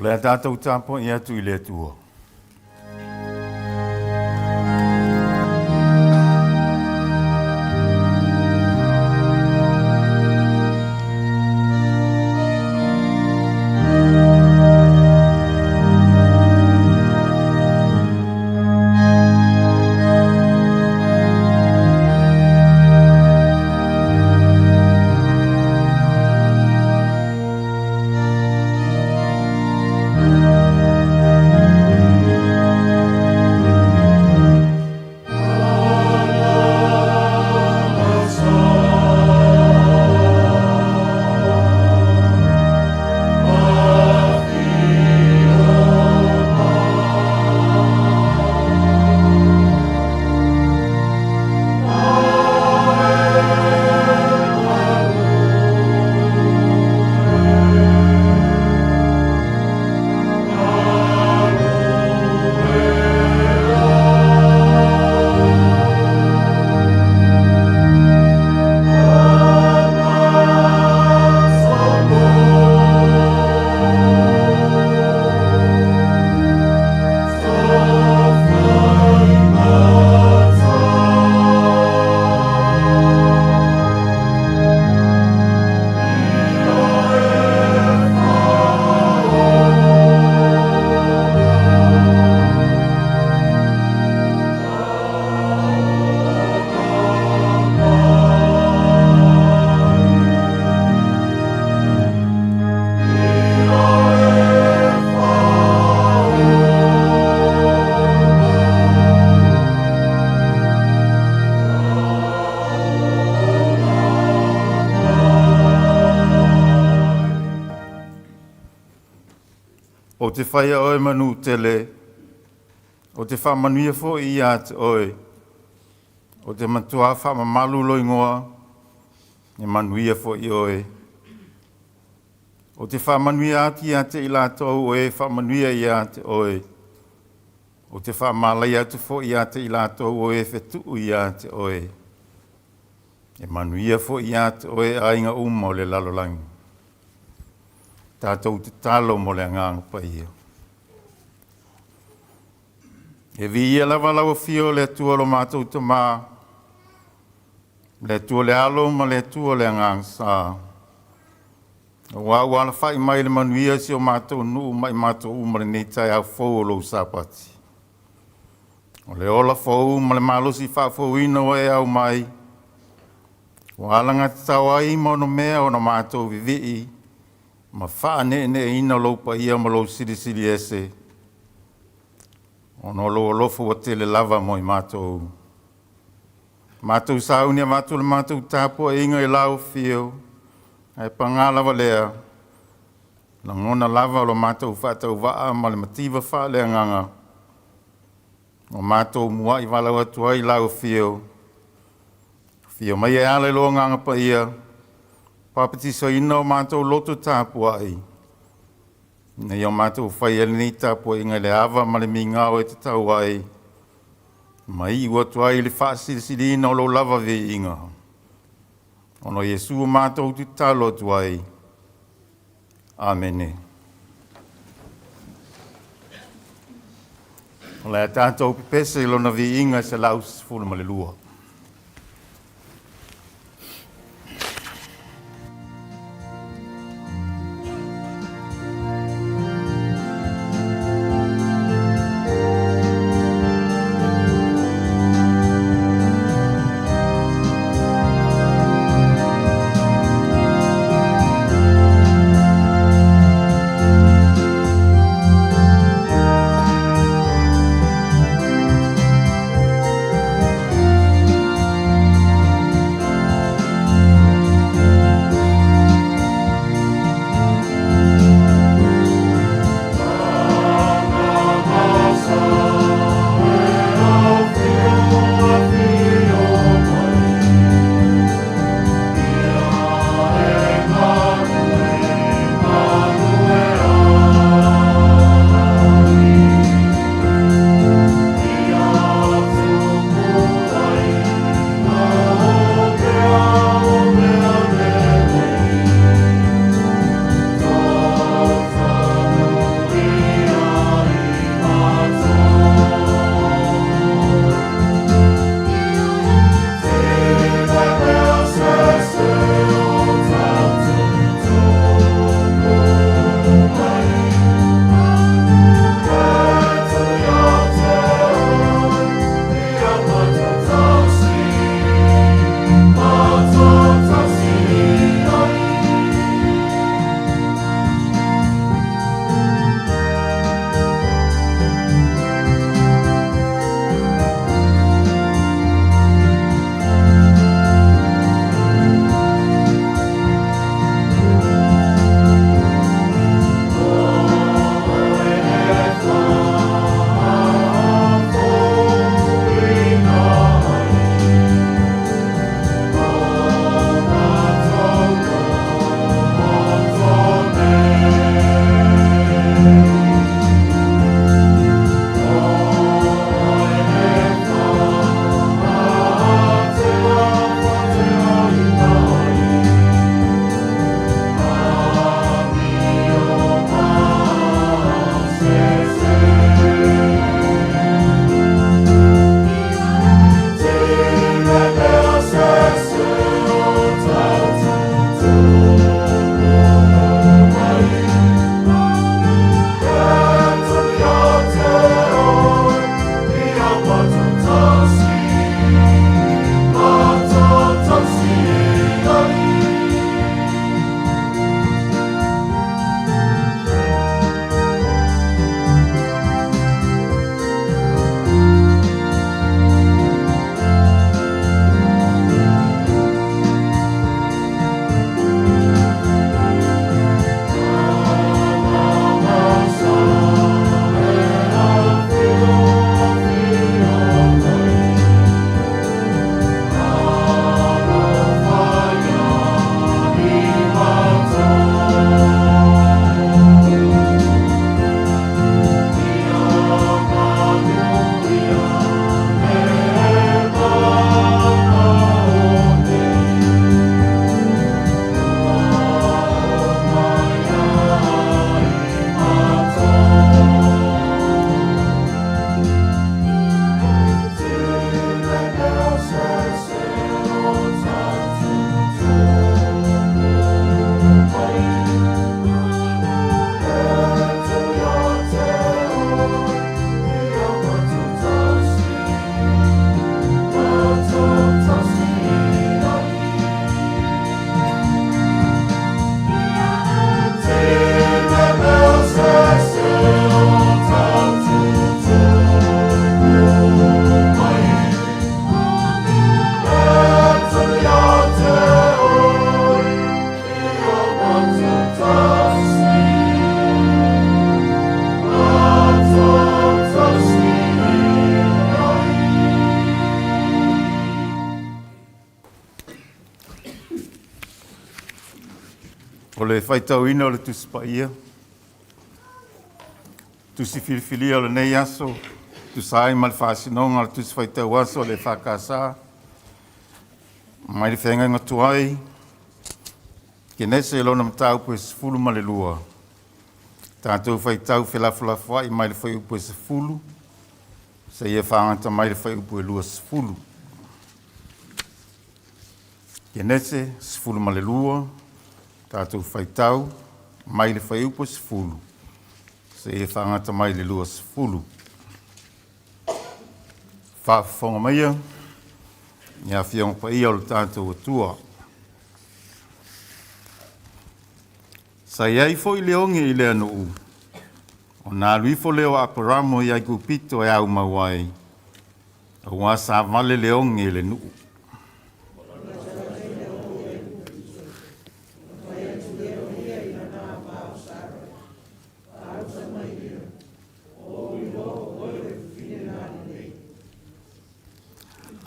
O le tātou tāpo i atu I le tua. O te whaia oe manu tele, o te whamanuia fo I at oe, o te matua whamamalu loi ngoa, e manuia fo I oe. O te whamanuia ati ate I lātou oe, whamanuia I ate oe. O te whamalai atu fo I ate I lātou oe, whetu I ate oe. E manuia fo I ate oe ainga o le lalolangi. Tātou te talo mo le ngang pa ia. E vi ia lava lau fio le tua lo mātou te mā. Le tua le alo ma le tua le ngang sā. Wa wala whai mai le manuia si o mātou nuu mai mātou umare nei tai au fau lo sāpati. O le ola fau ma le malosi wha fau ina o e au mai. Wala ngati tawai mono mea o na mātou vivii. Ma wha ne ina lo pa ia ma lo siri ese. Ono lo lofo wa tele lava mo I mātou. Mātou saunia mātou le mātou tāpua inga I lau fio. Ai pangalawa lea. Langona lava lo mātou whātau waa ma le mativa wha lea nganga. O mātou mua I wala watua I lau fio. Fio mai e ale lo nganga pa ia. Papati so ina o mātou loto tāpua ai. Nei o mātou whai ni tāpua inga le awa ma le minga o e te tau ai. Mai I watu ai le whaasirisiri ina o lo lava ve inga. Ono Yesu o mātou tu talo tu ai. Amene. O le tātou pipese lona ve inga se laus fulu ma le lua. O le whaitau ina o le tusi pa ia. Tusi filifilia o le nei aso. Tusai ma le whaasinonga le tusi whaitau aso le whakasa. Mai le whenga inga tuai. Ke nese e lona matau po e sifulu ma le lua. Tātou whaitau whelafulafua i mai le whai upo e sifulu. Se ia whaangata mai le whai upo e lua sifulu. Ke nese sifulu ma le lua. Tātou whaitau mai le whai upo sifulu. Se ia whaangata mai le lua sifulu. Whaafonga maia. Ia whiong pa ia o le tātou atua. Sa iai fo i leonge i lea nuu. O nā luifo leo a paramo i ai kupito e au mawai. A wā sa vale leonge i le nuu.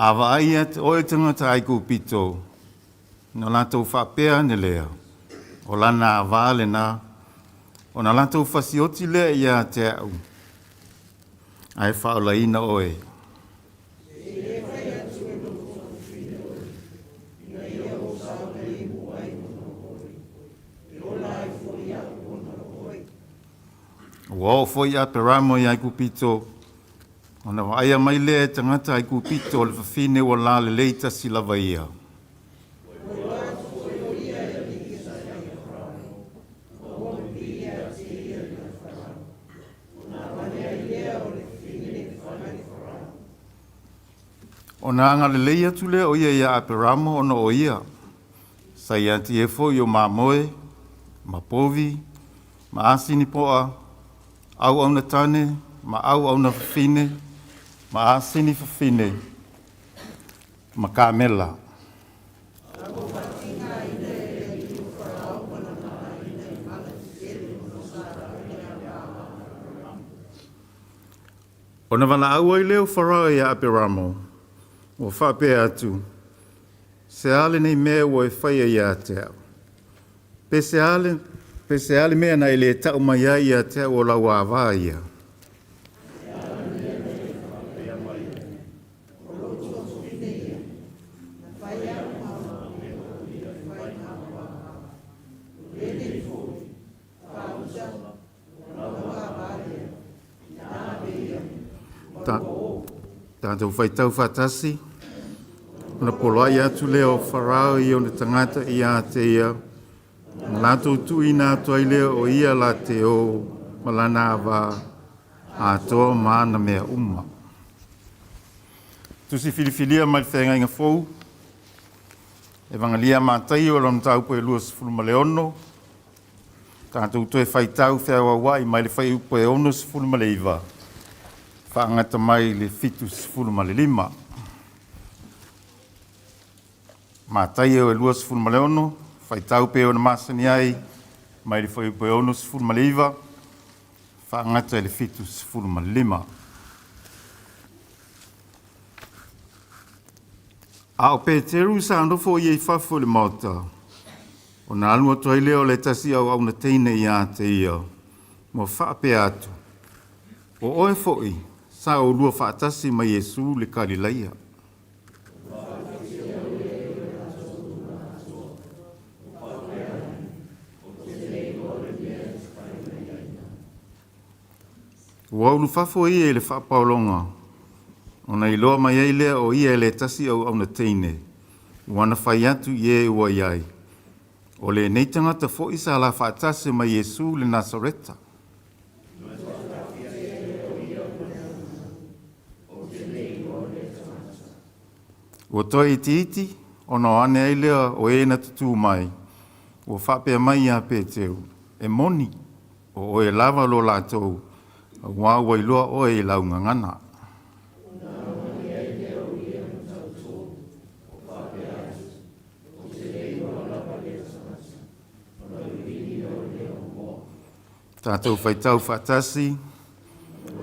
Awa ai at oe tangata ai kupito. No lantou whapea ne lea. O lana avale na. O na lantou whasioti lea ia te au. Ai whaola ina oe. Wao foi a peramo i ai kupito. Ona waia mai lea tangata ai kupito o le whawhine o la le leita si lava ia. Ona anga le leia tule o ia ia a peramo ona o ia. Sa ia ti e fo yo ma moe, ma povi, ma asini poa, au au na tane, ma au na whawhine, ma asini whawhine, ma kamela. Ona wana au ai leo wharau ia a peramo. O whape atu, se ale nei mea o e whaia ia te au. Pe se ale mea na ele tau mai ai ia te au o lau a ia. Tātou whaitau whatasi. Ona polai atu leo wharau i ona tangata i a te ia. Lātou tu i nā toi leo o ia la te o malana awa a toa maana mea uma. Tusi filifilia mai whenga inga fou. E vangalia mātai o lona taupo e lua sifuru ma le ono. Tātou tu e whaitau whiawa wai mai le whai upo e ono sifuru ma le iwa. Whaangata mai le fitu sifuru ma le lima. Mātai o e lua sifuru ma le ono, whaitau pe o na masani ai, mai le whai upo e ono sifuru ma le iwa. Whaangata le fitu sifuru ma le lima. A o Peteru sa andofo i e whafo le mauta. O na alua toi leo le tasi au na teine i a te ia. Mo whape atu. O oe foi. Sa o lua whaatasi mai Jesu le Galileia. Ua ulu whafo ia le whaapaolonga. Ona i loa mai eilea o ia le tasi au na teine. Wana whai atu ie ua iai. O le neitangata fo isa la whaatasi mai Jesu le Nazareta. Ua toi iti, ono ane eilea o e na tutu mai. Ua whapea mai a Peteu. E moni, o e lava lo lātou. Ua ua iloa o e launga ngana. Tātou whaitau whatasi.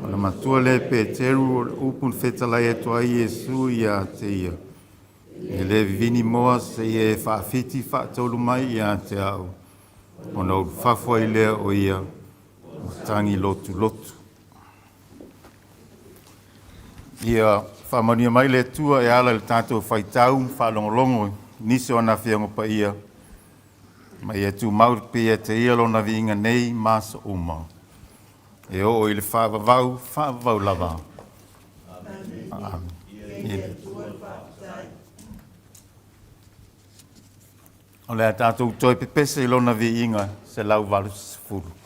Ona matua le Peteru upun whetalai atua i Jesu i a te ia. E le vini moa se e whaafiti whaatolu mai i a te au. O nau whawhai lea o ia, o tangi lotu lotu. Ia whamania mai le tua e ala le tātou whaitau, whalongolongo, nisi o na whiango pa ia. Mai e tu mauri pe e te ia lona vinga nei, masa uma. E o i le whaavavau lava. Amen. O lea tātou toi pepese i lona vinga, se lau walu sifuru.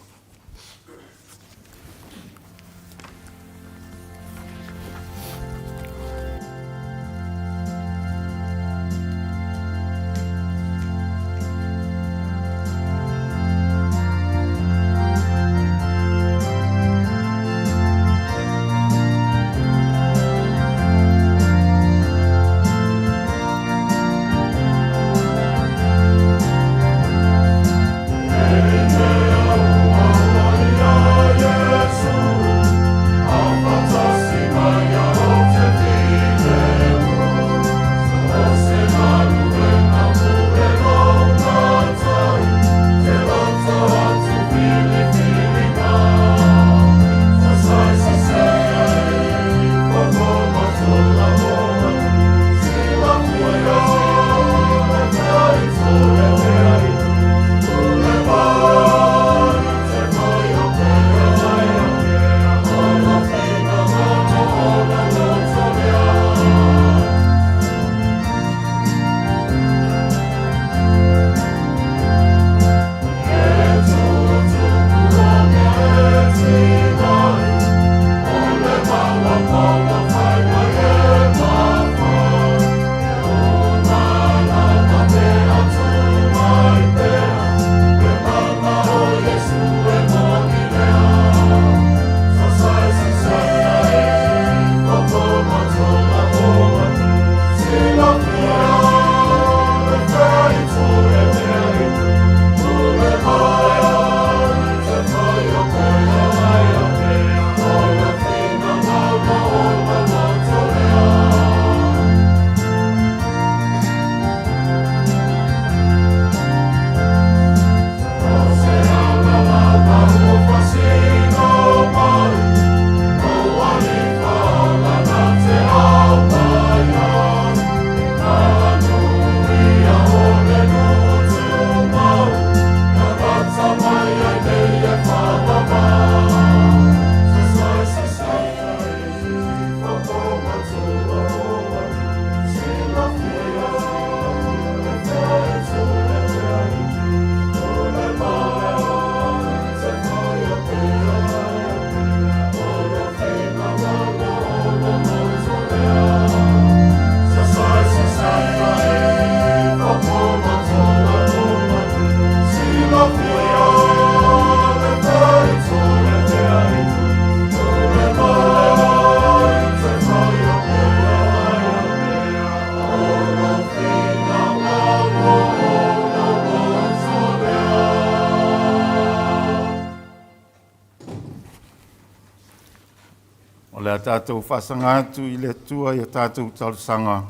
Tātou whasanga atu i le tua i a tātou talusanga.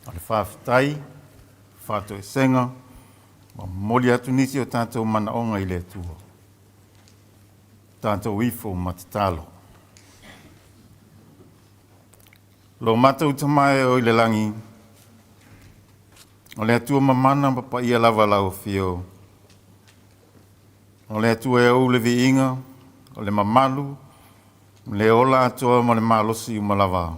O le whawhitai, whātou e senga, ma moli atu nisi o tātou mana onga i le tua. Tātou ifo matatalo. Lo mātou tamae o i le langi, o le atua mamana papa ia lava lau fio. O le atua e au le vi inga, o le mamalu, le ola atoa mo le malosi umalawa.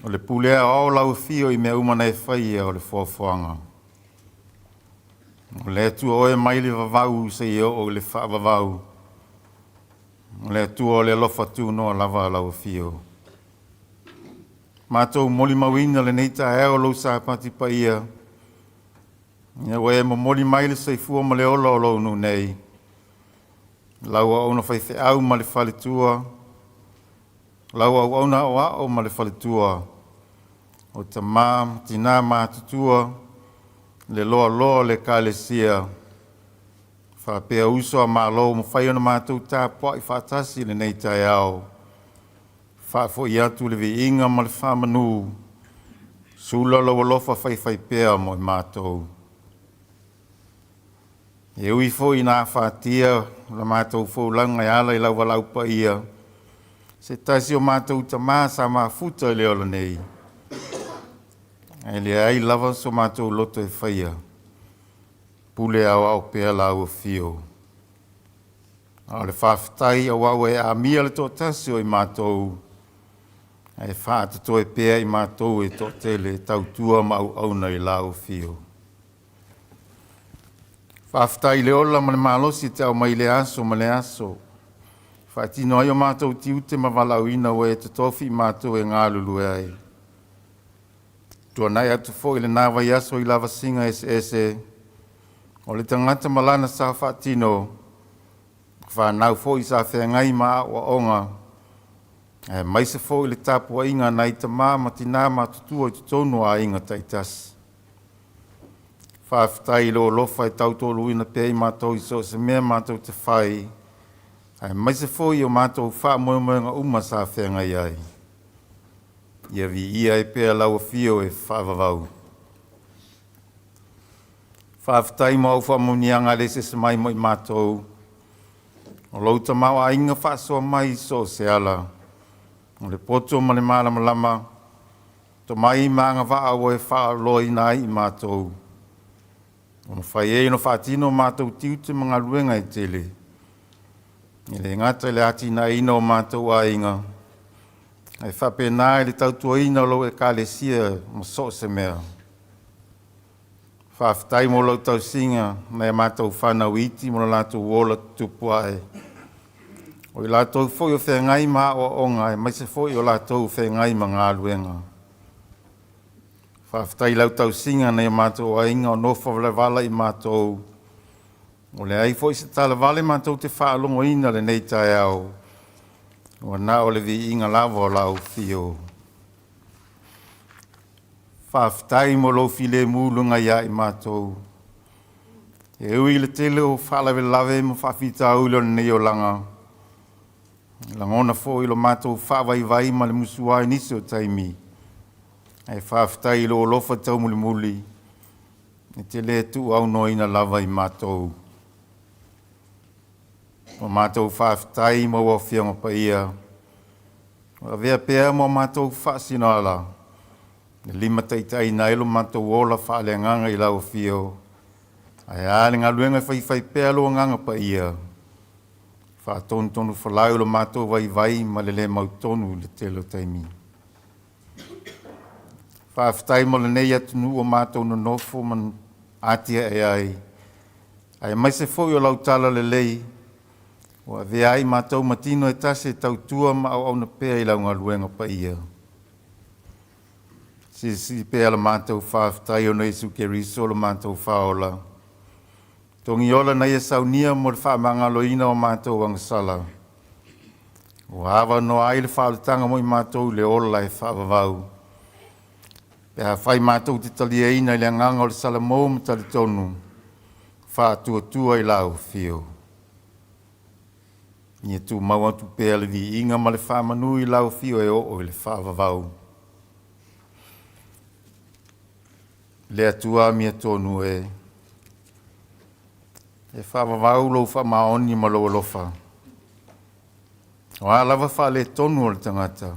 O le pulea o lau fio i mea umana e whai o le fuafuanga. O le atua oe maili vavau se i o le wha vavau. O le atua o le lofa tu noa lava lau fio. Mātou moli mawina le neita e o lau sa pati pa ia. Ia oe mo moli maili se i fua mo le ola o lau nu nei. Lau au na whaife au ma le whalitua. Lau au na o ma le whalitua. O ta mā, tina mā tutua. Le loa loa le ka le sia. Whapea uso a mā lo mo whai ona mātou tā pua i whātasi le nei tai au. Whafo i atu le vi inga ma le whamanu. Sula lo lofa whai pea mo i mātou. E ui fo i nā whātia, la mātou fo langa e ala i lau walau pa ia. Se taisi o mātou ta mā sa mā futa i leo nei. E le ai lava so mātou loto e whaia. Pule au au pēr lau o fio. A le whawhitai au au e a mia le tō tasi o i mātou. E whātato e pēr i mātou e tō tele tau tua mau au nei lau o fio. Whawhitai le ola ma le malosi te au mai le aso ma le aso. Whaitino ai o mātou tiute ma walau ina o e te tofi mātou e ngā lulu e ai. Tua nai atu fo i le nāwa i aso i lava singa ese. O le tangata malana sa whaitino. Whanau fo i sa whengai maa o onga. E maise fo i le tapua inga nai ta maa ma tina ma tutua i tutonu a inga taitasi. Whawhitai lo lofa i tautolu ina pe i mātou i so se mea mātou te whai. Ai maise fo i o mātou wha moemoenga uma sa whenga i ai. Ia vi ia e pēr lau fio e whawawau. Whawhitai mo au whamonianga le se mai mo i mātou. O lauta mau a inga whasoa mai so se ala. O le poto ma le malama lama. To mai maanga wha o e wha loi nai i mātou. O whai e no whaatino mātou tiute mga luenga i tele. I le ngata le ati na ina o mātou a inga. Ai whape nā i le tautua ina lo e ka le sia mo so se mea. Whawhitai mo lau tau singa na e mātou whanau iti mo lātou wola tupua e. O i lātou fwoi o whengai maa o onga e maise fwoi o lātou whengai ma ngā luenga. Whawhitai lau tau singa nei mātou a inga o nofa wala i mātou. O le ai fwoi se tala wale mātou te whaalongo ina le nei tae au. O nā o le vi inga lawa o lau fio. Whawhitai mo lo file mūlunga ia i mātou. E ui le tele o whalawe lawe mo whawhita ulo nei o langa. Langona fwoi lo mātou whawai vai ma le musuai nisi o taimi. Ai whawhitai lo lofa tau muli muli. E te le tu au noina lava i mātou. O mātou whawhitai mo o whianga pa ia. O vea pēr mo mātou whaasino ala. Le lima taitai na elo mātou ola whaale nganga i lau whio. Ai aale ngā luenga whai pēr lo nganga pa ia. Whaatonu tonu whalau lo mātou vai vai ma le mautonu le telo taimi. Whawhitai mo le nei atunu o mātou no nofo man atia e ai. Ai mai se fwoi o lau tala le lei. O a vea ai mātou matino e tase tau tua ma au au na pēr i lau ngā luenga pa ia. Si pēr la mātou whawhitai o nei suke riso lo mātou whaola. Tongi ola nei e saunia mo le whaamanga loina o mātou wangasala. O hawa no ai le whaaletanga mo i mātou le ola e whaavavau. Pea whai mātou te tali e ina i le nganga o le salamou ma tali tonu. Whaatua tua i lau fio. Ia tu mau atu pēr le vi inga ma le whaamanu i lau fio e o i le whaavavau. Le atua mia tonu e. E whaavavau lo whaamaoni ma lo alofa. O a lava wha le tonu o le tangata.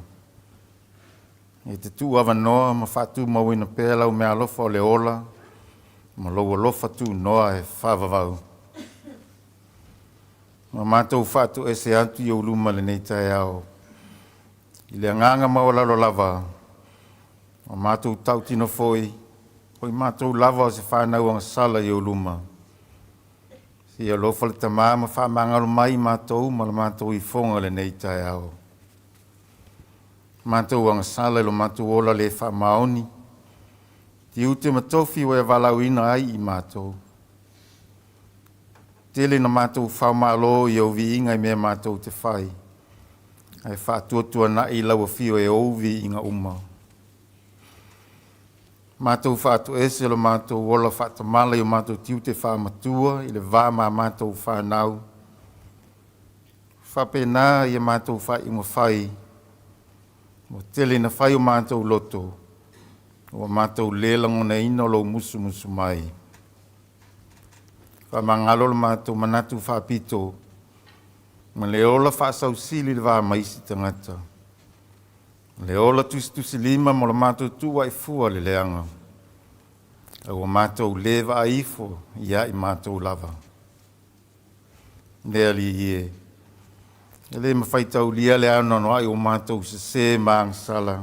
E te tu awa noa ma whatu mawina pēlau me alofa o le ola. Ma lo alofa tu noa e whaavavau. Ma mātou whatu e se antu i uluma le nei tae ao. I le nganga mawalalo lava. Ma mātou tautino foi. Hoi mātou lava o se whanau anga sala i uluma. Si alofa le tamā ma whaamangalo mai mātou ma le mātou i fonga le nei tae ao. Mātou anga sala lo mātou ola le whaamaoni. Ti ute matofi o e walau ina ai i mātou. Tele na mātou whaumalo i au vi inga i mea mātou te whai. Ai whaatuatua na i laua fio e ouvi inga uma. Mātou whaatu ese lo mātou ola whaatamala i o mātou tiute whaamatua i le vāma mātou whanau. Whapena i a mātou whai inga whai. Mo tele na whai o mātou loto. O mātou lelango na ina lo musu musu mai. Whamangalo le mātou manatu whapito. Ma le ola whaasau sili le wā maisi tangata. Le ola tusi lima mo le mātou tua I fua le leanga. Au mātou lewa a ifo ia I mātou lava. Lea li ie. Le mawhaitau lia le anono ai o mātou se māngsala.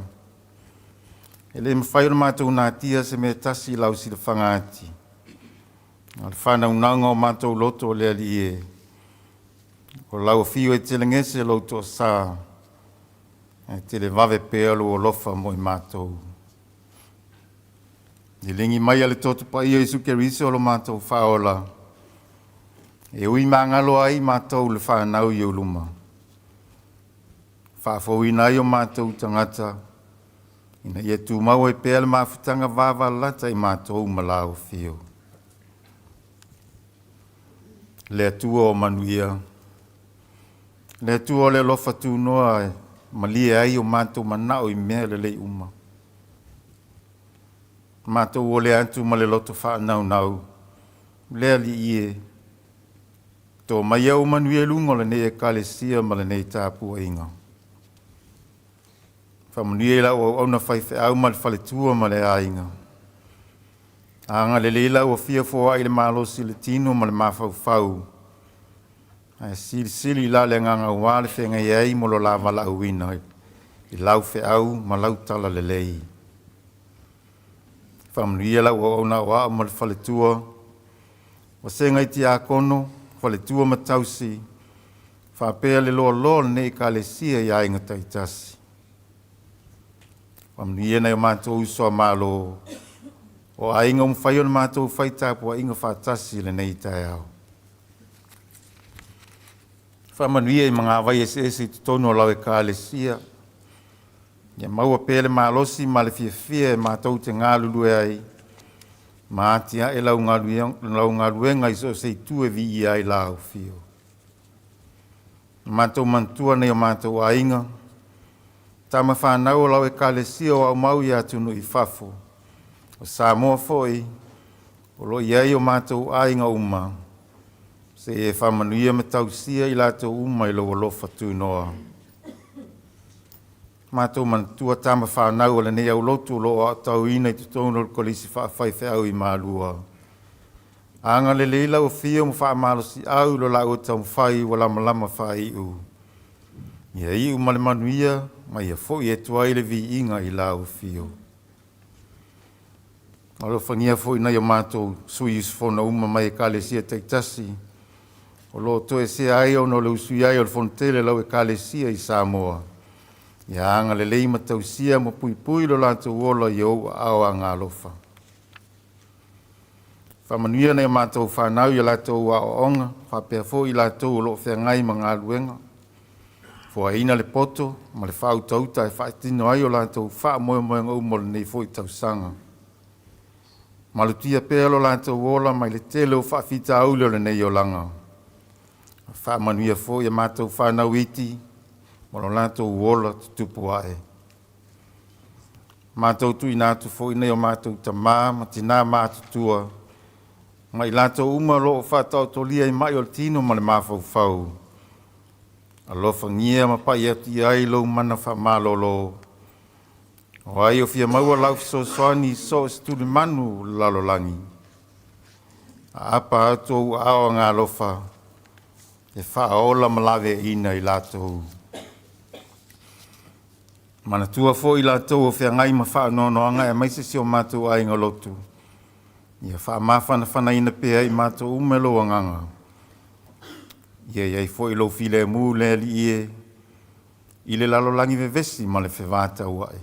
Le mawhai o mātou nā tia se me tasi lau si le whangati. Al whanau nanga o mātou loto lea li ie. O lau fio telengese loto sa. Te le vave pealo o lofa mo I mātou. Ni lingi mai ale totu pa ia Isu Keriso lo mātou whaola. E ui mangalo ai mātou le whanau I uluma. Whafauina ai o mātou tangata. Ina ia tu mau e pēle mawhitanga vava lata I mātou malau fio. Le tua o manuia. Le tua o le lofa tu noa malia ai o mātou manao I mea le lei uma. Mātou o le antu ma le loto whanau nau. Lea li ie. Tō mai au manuia lungo le ne e kalesia ma le ne I tāpua inga. Whamunia la o au na whaife au ma le whaletua ma le ainga. Anga le leila o fia fōa I le malosi le tino ma le mawhau. Sili la le nganga wale whenga iei mo lo la wala uwina. I lau whe au ma lau tala le lei. Whamunia la o au na wa ma le whaletua. O senga I ti a kono, whaletua ma tausi. Whapea le loa loa ne I kalesia I ainga taitasi. Wamnia nei o mātou usoa mālo. O ainga umwhai o mātou whaitapua inga whatasi le nei tai au. Whamanuia I mga vai ese tutono lau e kālesia. Ia maua pēle mālosi ma le fia mātou te ngālulu e ai. Mātia e lau ngāluenga I so se tue vi I ai lau fio. Mātou mantua nei o mātou ainga. Tama whanau o lau e kālesia o au mau I atunu I whafo. O Samoa foi, o lo iei o mātou ainga uma. Se e whamanuia me tausia I lātou uma I lo lofa tū noa. Mātou mantua tama whanau o le nei au lotu lo o tau ina I tutono o kolisi whawhai au I mālua. Anga le leila o fia mo whamalosi au lo la o tau whai o lama lama whai u. Ia I umale manuia, mai a fo I e tuai le vi inga I la o fio. Alo whangia fo I nei o mātou sui usfona uma mai e kālesia teitasi. O lo to e se ai o no le usui ai o le fontele lau e kālesia I Samoa. Ia anga le leima tausia mo pui pui lo lātou ola I au au a ngā lofa. Whamanuia nei o mātou whanau I lātou a o onga, whapea fo I lātou o lo whengai ma ngā luenga. Fo ina le poto, ma le whau tauta e whaitino ai o lātou wha moe ngau mo le nei fo I tausanga. Malutia pēa lo lātou ola mai le tele o whawhita aule o le nei o langa. Whamanuia fo I mātou whanau iti, mo lo lātou ola tutupu ae. Mātou tu I nātu fo I nei o mātou tamā, ma tina mātutua. Mai lātou uma lo o whatau tolia I mai o le tino ma le mawhau whau. Alofa ngia ma pai ati ai lo mana whamalolo. O ai o fia maua lau so soani so studi manu lalolangi. A apa atou ao ngā lofa. E whaola malawe ina I lātou. Mana tua fo I lātou o fia ngai ma whaanonoanga e maise si o mātou ai ngalotu. Ia wha mawhana whana ina pēa I mātou umelo anganga. Ia iai fo I lo file mū le li ie. I le lalolangi vevesi ma le whewata uai.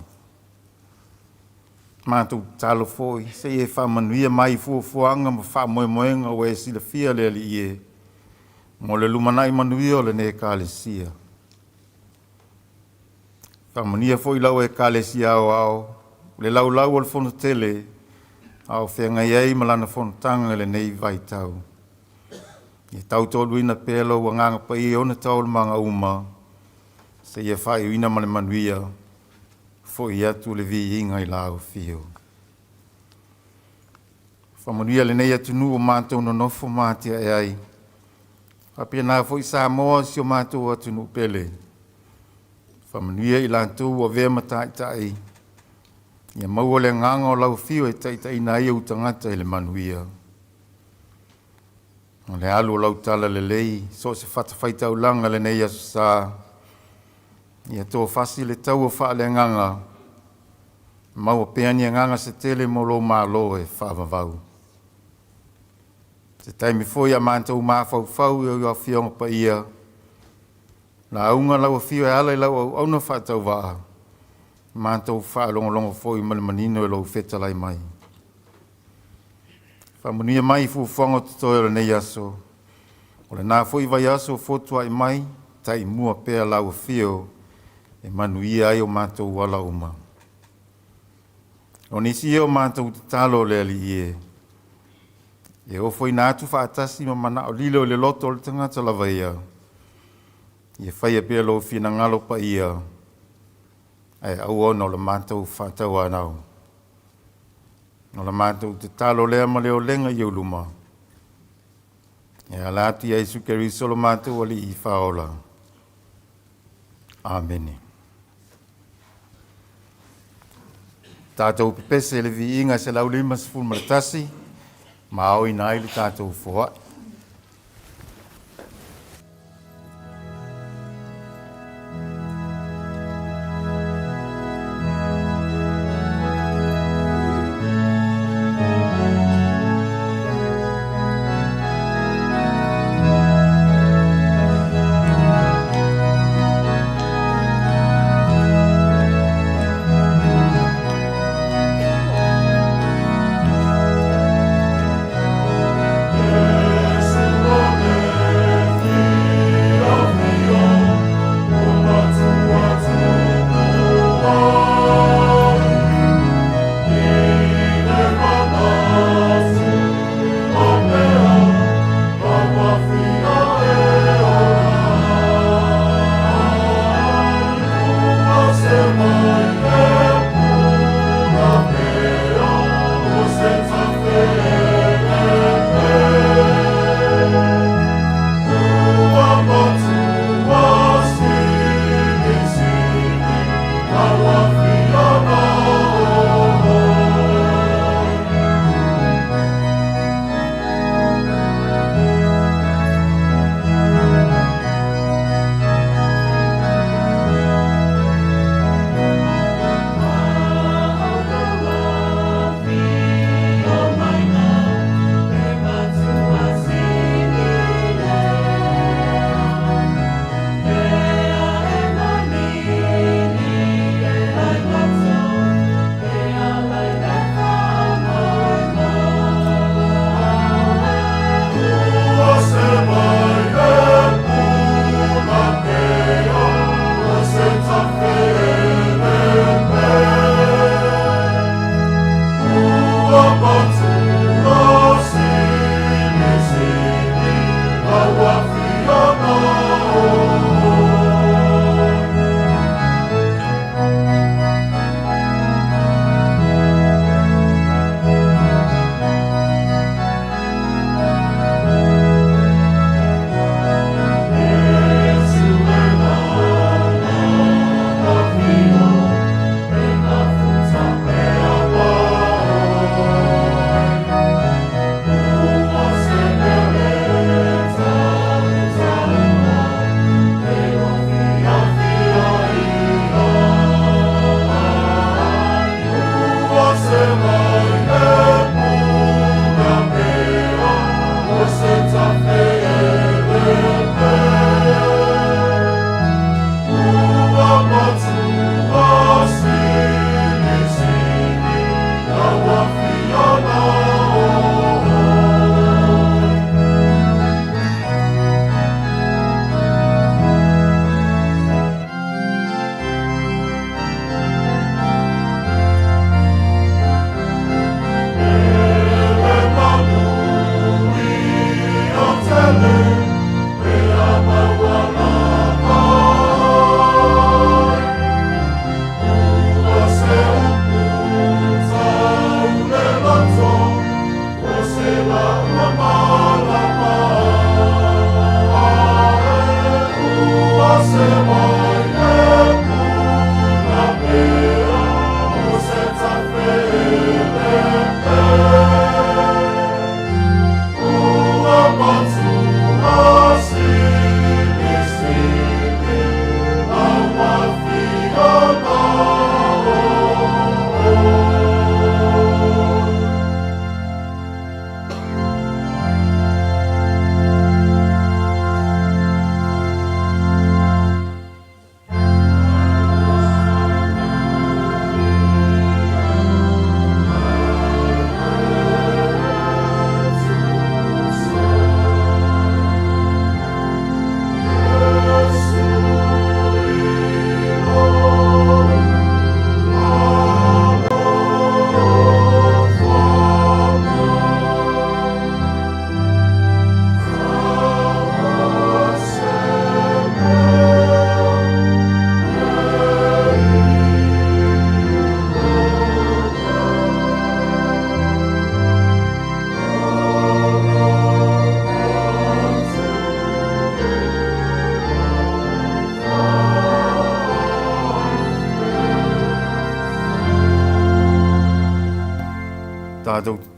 Mātou talo fo I se e whamanuia mai fuafuanga ma whamoemoenga o e sila fia le li ie. Mo le lumanai manuia o le ne kālesia. Whamania fo I lau e kālesia au au. Le lau o le fono tele. Au whenga iei malana fono tanga le nei vai tau. Ia tau tolu ina pēlo wa nganga pa I ona tau le manga uma. Se ia whai uina male manuia. Fo I atu le vi inga I lau fio. Whamanuia le nei atunu o mātou no nofo mātia e ai. Whapia nā fo i Samoa si o mātou atunu pele. Whamanuia i lātou o vea matai tai. Ia maua le nganga o lau fio e tai na ia utangata i le manuia. O le alu o lau tala le lei, so se whatawhaita ulanga le nei asu sā. Ia tō whasi le tau o wha le nganga. Maua peani a nganga se tele mo lo mālo e whaavavau. Se taimi foi a mātou māwhau i a fionga pa ia. Na aunga lau a fio e ala i lau au na whatau waa. Mātou whaalongo foi malimanino e lau whetalai mai. Whamunia mai fuwhanga tutoe nei aso. O le nā foi vai aso fotua i mai, tai mua pēr lau a fio e manuia ai o mātou wala uma. O nisi e o mātou te talo le ali ie. E o foi nātu whaatasi ma mana o lilo le loto o le tangata lava ia. Ie whai e pēr lo whina ngalo pa ia. Ai au ono le mātou whātau anau. No le mātou te talo lea ma leo lenga i uluma. E alati Jesu Keriso lo mātou ali i whaola. Amene. Tātou pepese le vi inga se lau lima se fulmaratasi. Ma au ina ili tātou fua.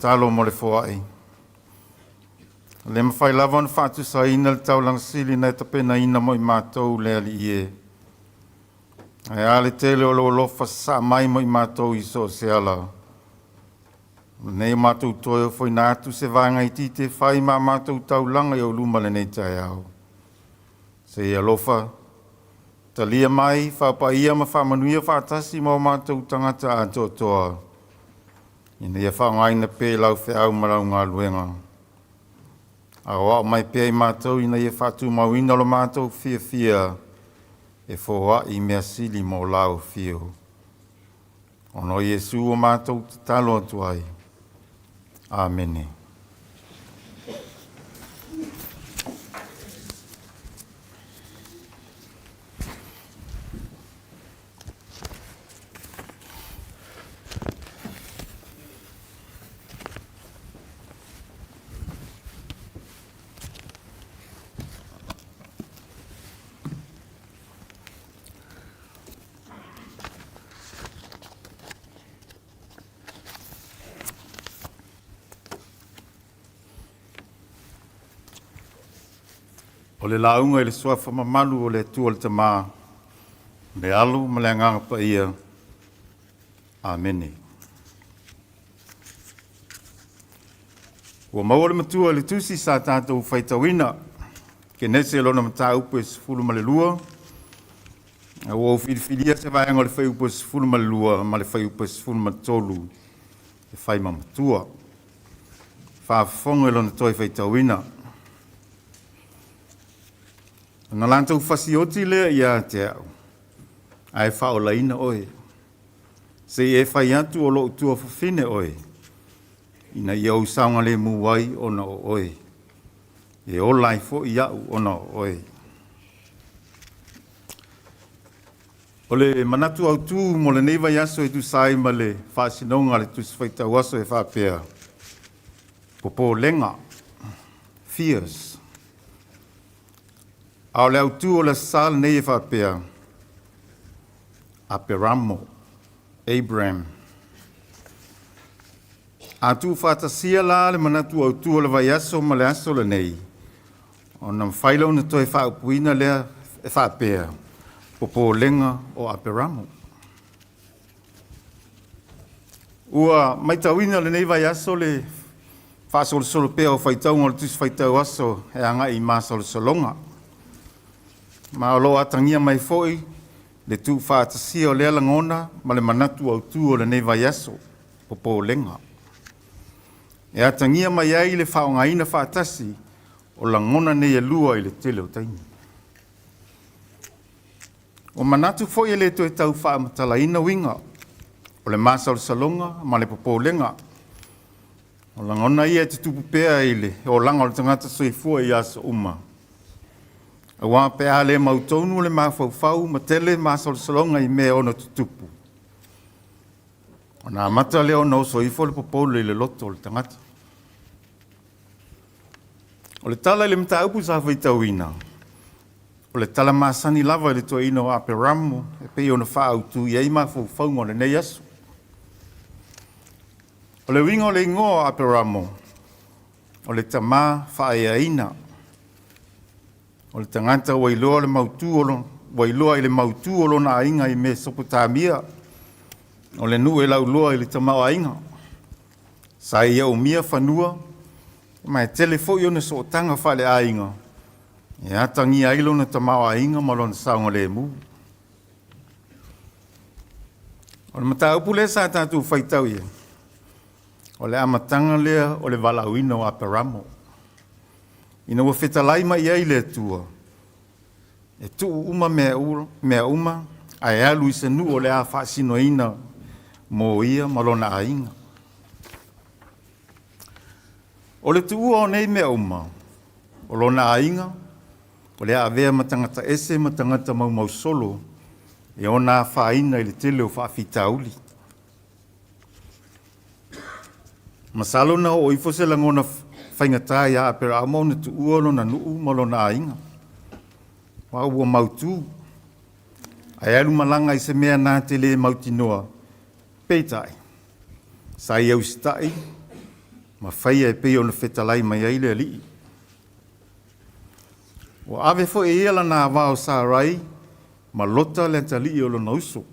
talo mo le foai. Le mawhai lava na whātu sa ina le tau lang sili na ta pena ina mo I mātou le ali ie. Ai ale tele o lo lofa sa mai mo I mātou I so se ala. Nei mātou toi o foi nātu se vanga I tite whai mā mātou tau langa I o luma le nei tai au. Se ia lofa, ta lia mai, whapa ia ma whamanuia whātasi mo mātou tangata a toa. Ina ia whaongai na pē lau whi au marau ngā luenga. A wā mai pē I mātou ina ia whātu mawina lo mātou fia e whoa I mea sili mo lau fio. Ono Iesu o mātou te talo atu ai. Amene. O le launga I le suafa mamalu o le tua le tamā. Le alu ma le anganga pa ia. Amene. Ua maua le matua le tusi sa tātou whaitawina. Ke nese lona mata upo e sifulu ma le lua. Ua o whiriwhiria se vai anga le whai upo e sifulu ma le lua. Ma le whai upo e sifulu ma tolu. E whai ma matua. Whaafonga lona toi whaitawina. Nā lantou whasioti lea ia te au. Ai whao laina oe. Se e whai atu o loo tua whawhine oe. Ina ia au saunga le muwai ona o oe. E o lai fo I au ona o oe. O le manatu au tū mo le neiva yaso e tu sai ma le whaasinonga le tu whaitau aso e whapea. Popo lenga. Fierce. Ao le autu o le sal nei e whapea. Aperamo. Abraham. Atu whatasia la le manatu autu o le vai aso ma le aso le nei. O nam whailau na toi whaupuina lea e whapea. Popo lenga o Aperamo. Ua maitawina le nei vai aso le whaasolo solo pea o whaitaunga o le tusi whaitau aso e anga I māsolo solonga. Ma o lo atangia mai foi, le tu whaatasia o lea langona, ma le manatu au tu o le nei vai aso, popo lenga. E atangia mai ai le whaongaina whaatasi, o langona nei lua I le tele o taini. O manatu foi e le to e tau whaamatalaina winga, o le masal salonga, ma le popo lenga. O langona ia te tupu pea ile, o langa o le tangata soifua I aso uma. A wā pēa le mautonu le mawhauwhau ma tele masolsolonga I mea ona tutupu. O nā mata le ona o soifo le popolo I le loto o le tangata. O le tala le mta upu sa whaitauina. O le tala masani lava I le toina o Aperamo e pei ona whaautu I ei mawhauwhau mo le nei aso. O le winga o le ingoa o Aperamo. O le tamā whaeaina. O le tangata wailoa le mautuolo, wailoa I le mautuolo na inga I Mesopotamia. O le nu e lauloa I le tamau ainga. Sa ia o mia whanua, mai telefo I ona so tanga whale ainga. E atangi ailo na tamau ainga malona saunga le mu. O le mataupu le sa tātou whaitau ia. O le amatanga lea o le walauina o Aperamo. Ina wa whetalai mai ai le tua. E tu uma mea uma, ai alu I se nu o le a whaasino ina mo ia malona ainga. O le tu o nei mea uma, o lona ainga, o le a vea matangata ese matangata mau solo, e ona whaina I le tele o whaafitauli. Masalo na o ifo se langona whaingata ia Aperamo na tu uolo na nuu malona ainga. Wa ua mautu. Ai alu malanga I se mea nā te le mautinoa. Peitai. Sa iau sitai. ma whaia e pei o na whetalai mai ai le ali. O ave fo e ela na wao sa rai, ma lota le tali o lo nauso.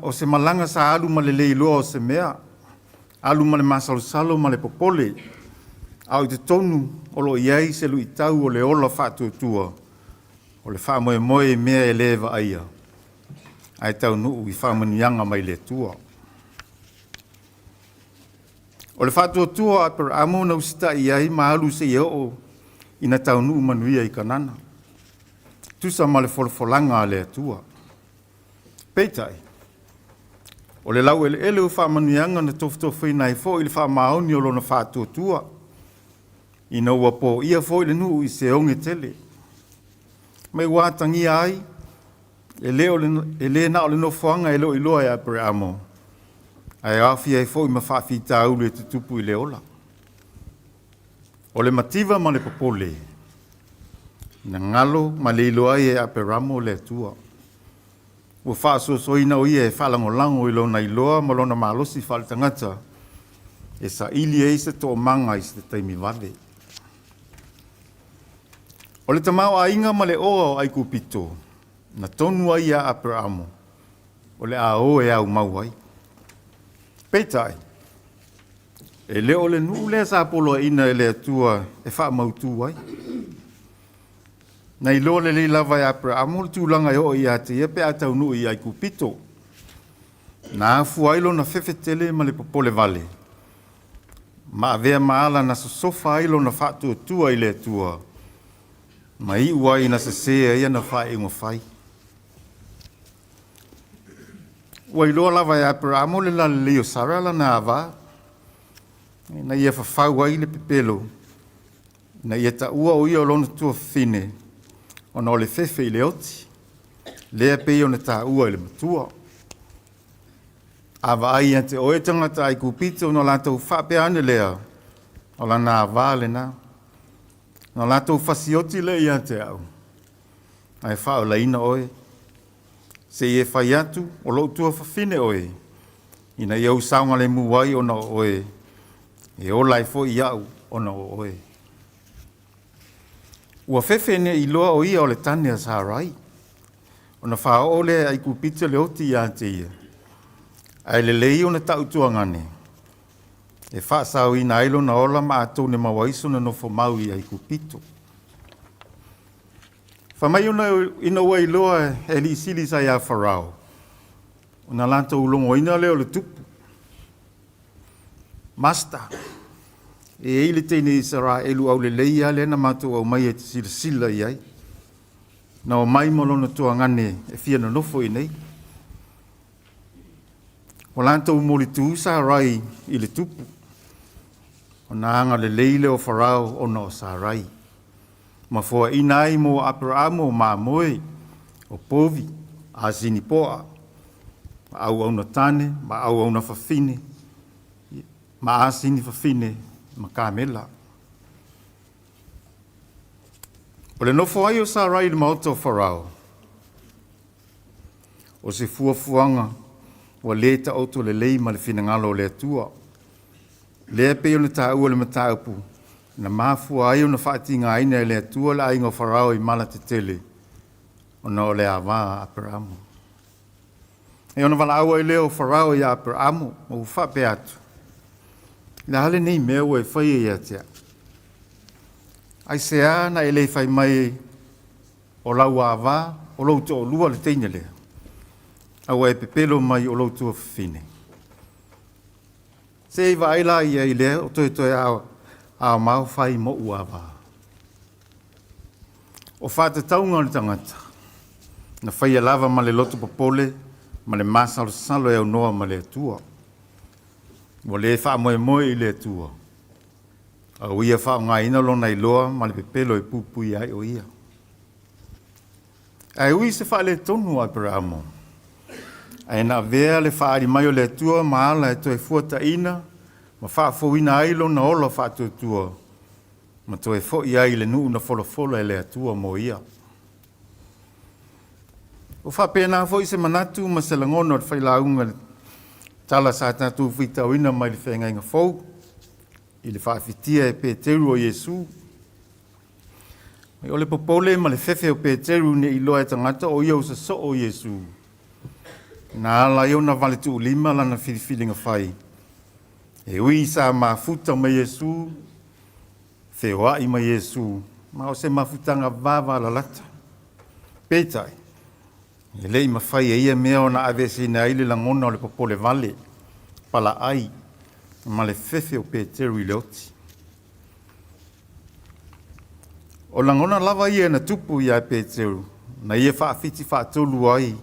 O se malanga sa alu ma le leiloa o se mea, alu ma le masalo ma le popole, au te tonu o lo iai se lu itau o le ola whātuatua, o le wha moe mea e lewa aia. Ai tau nuu i whamanianga mai le tua. O le whātuatua a per amo na usita i ai ma alu se iao ina tau nuu manuia i kanana. Tusa ma le folfolanga a le tua. Peitai. O le lau ele u whamanianga na toftofi nai fo i le whamaoni o lona whātuatua. Ina ua po ia fo i le nuu i se onge tele. Mai wātangi ai, e le na o le nofuanga e lo i loa e a per amo. Ai awhi ai fo i ma whawhita ulu e tutupu i le ola. O le mativa ma le popole. Na ngalo ma le iloa e a per amo le tua. Ua whaasoso ina o ia e whalangolango i lona iloa ma lona malosi whaletangata. E sa ili e se to manga i se taimi vade. O le tamau a inga ma le oa o ai kupito. Na tonu ai a per amo. O le a o e au mau ai. Peitai. E le o le nuu le sa polo ina e le atua e wha mautu ai. Nei lo le li lava e apra amo le tūlanga e o i ate ia pe atau nuu i ai kupito. Na afu ailo na whewhetele ma le popole vale. Ma avea maala na sofa ailo na whatu tua i le atua. Ma i uai na sesea ia na wha e ngofai. Ua iloa lava e apra amo le la leo sarala na ava. Na ia whawhau ai le pepelo. Na ia ta ua o ia o lona tua fine. O na o le fefe i le oti. Lea pei o na ta ua i le matua. Ava ai ante o e tangata ai kupito no lantou whape ane lea. O la na ava le na. No lantou fasioti le i ante au. Ai whao la ina oe. Se ie whai atu o lo tua whawhine oe. Ina iau saunga le muwai o na oe. E o lai fo i au o na oe. Ua whewhene i loa o ia o le tane a sarai. O na wha o le ai kupita le oti i ante ia. Ai le lei o na tautua ngane. E wha sau ina ailo na ola ma atou ne mawaiso na nofo mau i ai kupito. Whamai una ina ua i loa e li sili sa ia wharao. O na lanta ulongo ina leo le tupu. Master. E eile teine i sara elu au le leia le na matou au mai e te sila i ai. Na o mai molona tua ngane e fia na nofo i nei. O lantou moli tu sa rai i le tupu. O na anga le leile o wharao o na o sa rai. Ma fua inai mo Abramo ma moe o povi a zini poa. Ma au na tane, ma au na whawhine. Ma asini whawhine, ma kāmela. O le nofo ai o sa rai le maota o wharao. O se fuafuanga o le ta auto le lei ma le finangalo le atua. Le pe o le ta ua le mataupu. Na mafua ai o na whaatinga aina e le atua la ingo wharao i mala te tele. O na o le awa Abramo. E ona wala aua i leo wharao i Abramo o whape atu. Na hale nei mea ua e whai e atea. Ai se ana e le whai mai o lau awa o lau to o lua le teine lea. Aua e pepelo mai o lau tua whine. Se iwa aila i ai lea o toi a mau whai mo uawa. O whata taunga o le tangata. Na whai lava ma le loto popole, ma le masalo salo e au noa ma le atua. Mo le wha moe i le atua. Au ia wha ngā ina lona i loa, ma le pepelo e pupui ai o ia. Ai ui se wha le tonu Abramo. Ai na vea le wha ari mai o le atua, ma ala e toi fuata ina, ma wha fōina ai lona ola wha tua. Ma toi fo i ai le nuu na folo e le atua mo ia. O wha pēnā fo i se manatu, ma se langono at whailaunga Tala sa tātou whitauina mai le whenga inga fau. I le whaafitia e Pēteru o Iesu. O le popole ma le whewhe o Pēteru ne i loa e tangata o iau sa so o Iesu. Nā ala iau na vale tu lima lana whiriwhiringa whai. E ui sa mafuta ma Iesu, whewa i ma Iesu, ma o se mafutanga vava la lata. Pētai, e lei ma whai e ia mea o na avesi na ile langona o le popole vale, pala ai, ma le whewhe o Pēteru i le oti. O langona lava ia na tupu ia Pēteru, na ia whaafiti whaatolu ai,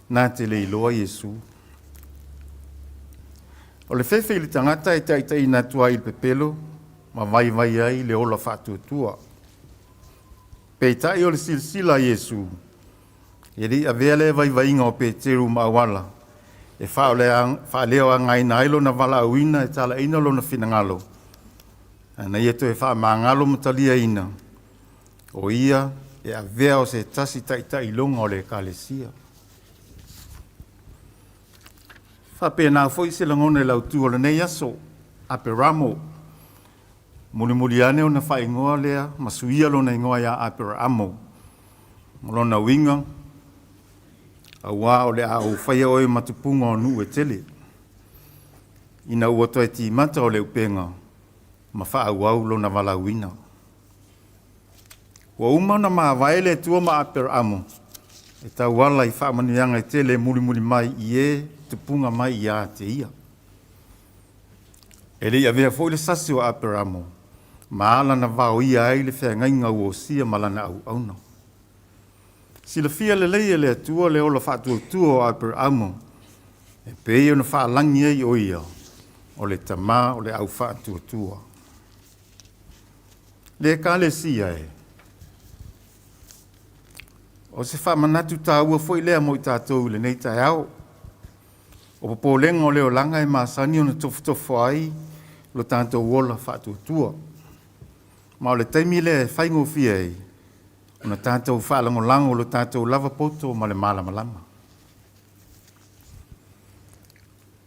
nā te le iloa Iesu. O le whewhe i le tangata e taitai nā tua i le pepelo, ma vai ai le ola whaatuatua. Peitai o le silsila Iesu, e ri a vele vai inga o Pēteru maawala, e whaaleo a ngai na ilo na wala auina e tala ina lo na whinangalo. Na ia to e wha maangalo matalia ina, o ia e a vea o se tasi taitai longa o le kalesia. Whapena foi se langone lau tu o le nei aso, ape ramo. Muli ane o na wha ingoa lea, masuia lo na ingoa ia ape ramo. Molo na winga, a wā o le a o whaia oe matupunga o nu e tele. Ina ua toi ti mata o le upenga, ma wha au au lo na wala wina. Ua uma na maa waele tua ma ape ramo, e tau wala i wha manuianga e tele muli mai i e, tupunga mai ia te ia. E rei a vea foi le sasi o Aperamo, ma ala na vau ia ai le whea ngainga o sia malana au auna. Si le fia le leia le atua le ola whaatua tua o Aperamo, e pei o na whaalangi ei o ia, o le tama o le au whaatua tua. Le ka le sia e. O se wha manatu tā ua foi lea mo i tātou le nei tai au, o popolenga o leo langa e maasani o na tofutofo ai lo tātou wola whaatuatua. Ma o le taimi le whaingo fia ei, o na tātou whaalango lango lo tātou lava poto ma le malamalama.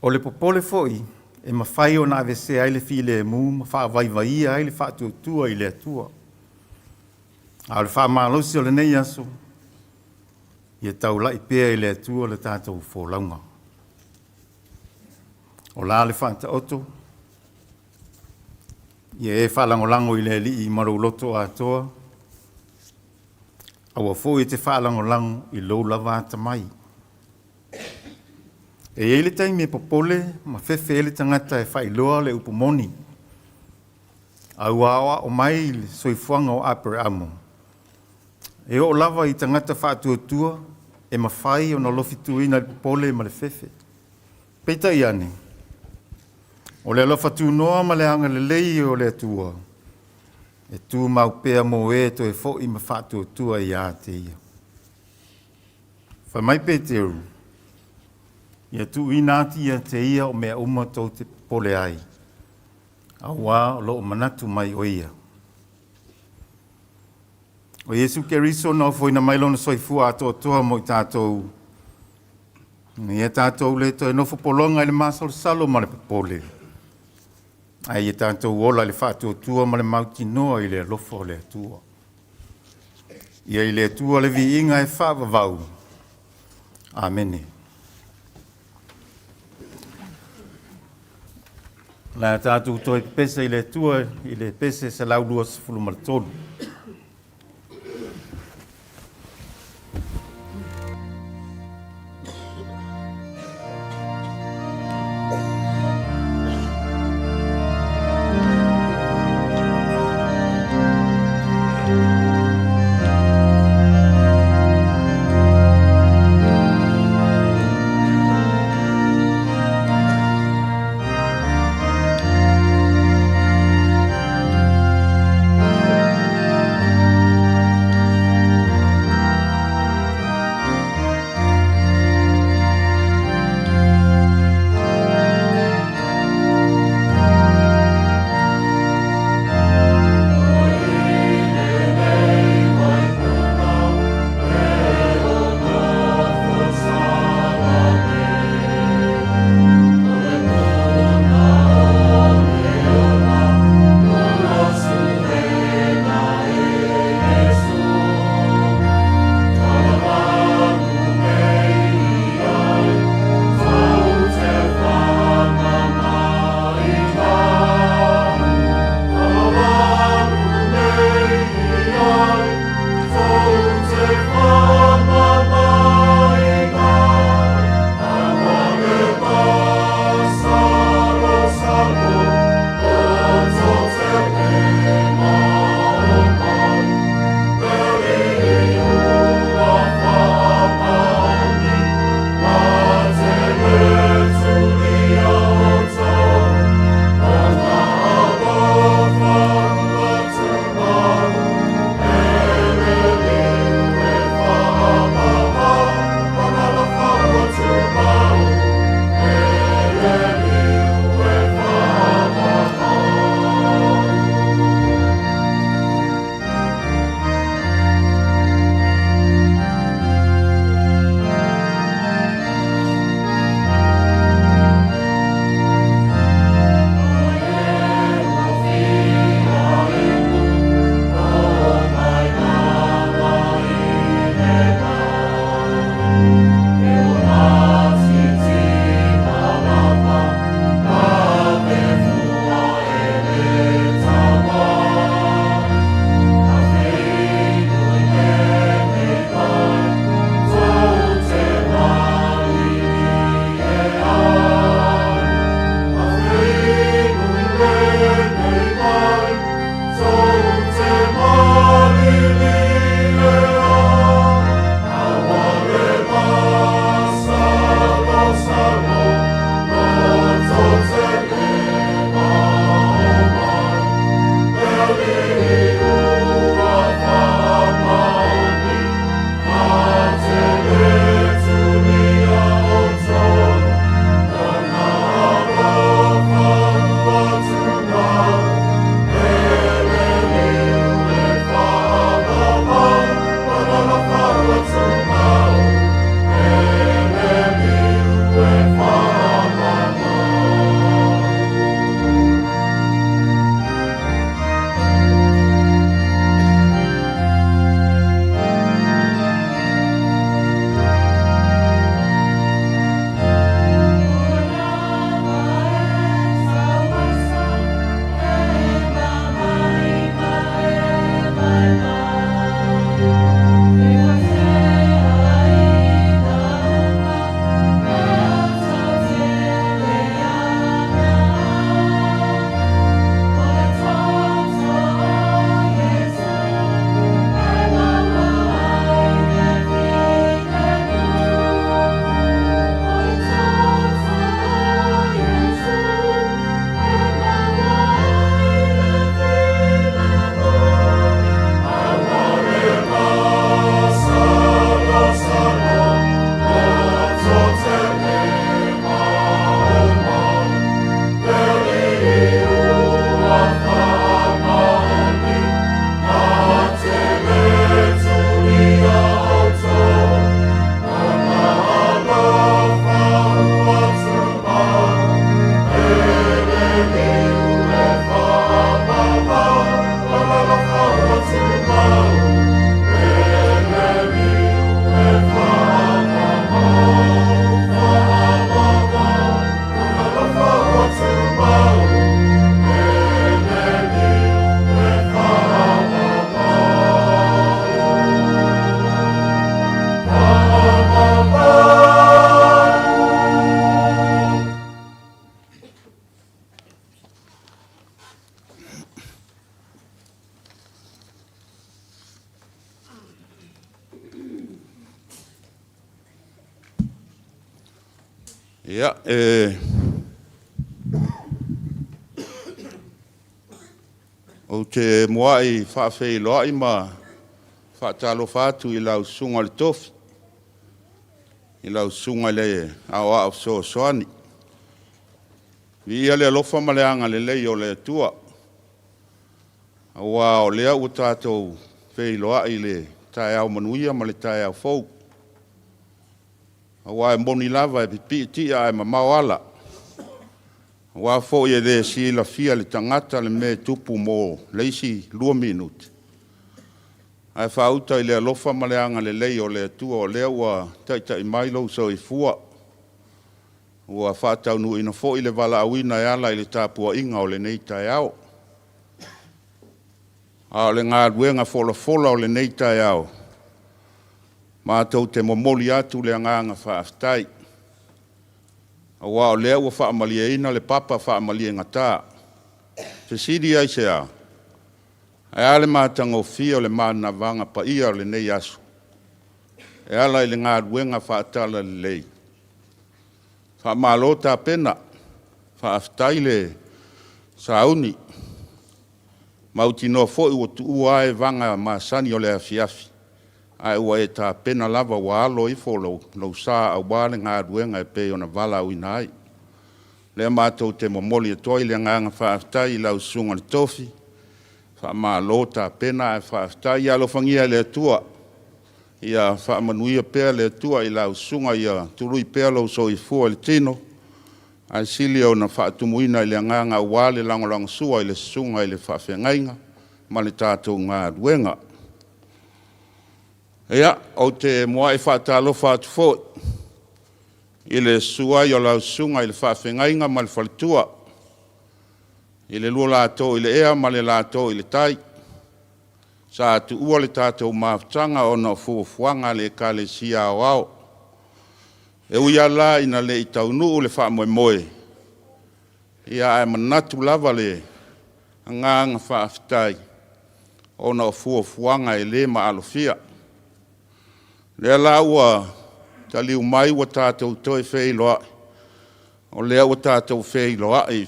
O le popole foi, e mawhai o na avese ai le file e mu, ma whaavaivai ai le whaatuatua i le atua. A le whaamalosi o le nei aso, ia tau lai pēa i le atua le tātou wholaunga. O la le whaanta oto, ia e whalangolango i le li i maru loto atoa, aua fo i te whalangolango i lou lava atamai. E ele taimi e popole, ma fefe ele tangata e whailoa le upomoni. Au awa o mai le soifuanga o Aperamo. E o lava i tangata whaatuatua, e mawhai o na lofituina le popole ma le fefe. Peita i ane. O le alofa tu noa ma le anga le lei o le atua. E tu mau pea mo e to e fo i ma whātua tua i a te ia. Wha mai Pēteru. Ia tu inati ia te ia o mea uma tau te pole ai. A wā o lo o manatu mai o ia. O Yesu Keriso na foi na mailona soifua ato toa mo i tātou. Ia tātou le to e nofo polonga i le masol salo ma le popole. Ai e tātou ola le whaatuatua ma le mauti noa i le alofo le atua. Ia i le atua le vi inga e whaavavau. Amene. La tātou toi pese i le atua i le pese se laulua se fulumaratolu. Ia, o te moai whaafei loa i ma whaatalo whātu I lau sunga le tofi. I lau sunga le au au so soani. Vi ia le alofa ma le anga le lei o le tua. Awa o lea ua tātou whei loa I le tae au manuia ma le tae au fau. Awa e moni lava e pipi tia e ma mawala. Awa fo e le si la fia le tangata le me tupu mo leisi 2 minuti. Ai whauta I le alofa ma le anga le lei o le tua o lea ua taita I mailo so I fua. Ua whātau nu ina fo I le wala awina e ala I le tāpua inga o le nei tae au. A le ngā ruenga fola o le nei tae au. Mātou te momoli atu le anganga whaaftai. A wā o lea ua whaamalia ina le papa whaamalia ngatā. Te siri ai se a. E ale mātango fia o le māna vanga pa ia o le nei asu. E ala I le ngā ruenga whaatala le lei. Whaamalo tā pena. Whaaftai le sauni. Mauti no fo I ua e vanga masani o le afiafi. Ai ua e tā pena lava wa alo I fo lau sā au wāle ngā ruenga e pe o na vala au ina ai. Lea mātou te momoli e toi le nganga whaaftai I lau sunga le tofi. Whaamalo tā pena e whaaftai I alofangia le tua. Ia whaamanuia pēr le tua I lau sunga ia tului pēr lau so I fua le tino. Ai sili au na whaatumuina I le nganga wale langolang sua I le sunga I le whaafengainga. Ma le tātou ngā ruenga. Ea, o te moa I whaatalo whaatu fo. I le sua I o lau sunga I le whaafengainga ma le whalitua. I le lua lātou I le ea ma le lātou I le tai. Sa atu ua le tātou maafutanga o na fuafuanga le ka le sia o au. E uia la ina le I taunu le wha moe moe. Ia e manatu lava le nganga whaafitai. O na fuafuanga e le ma alofia. Lea la ua taliu mai ua tātou toi whei loa. O lea ua tātou whei loa I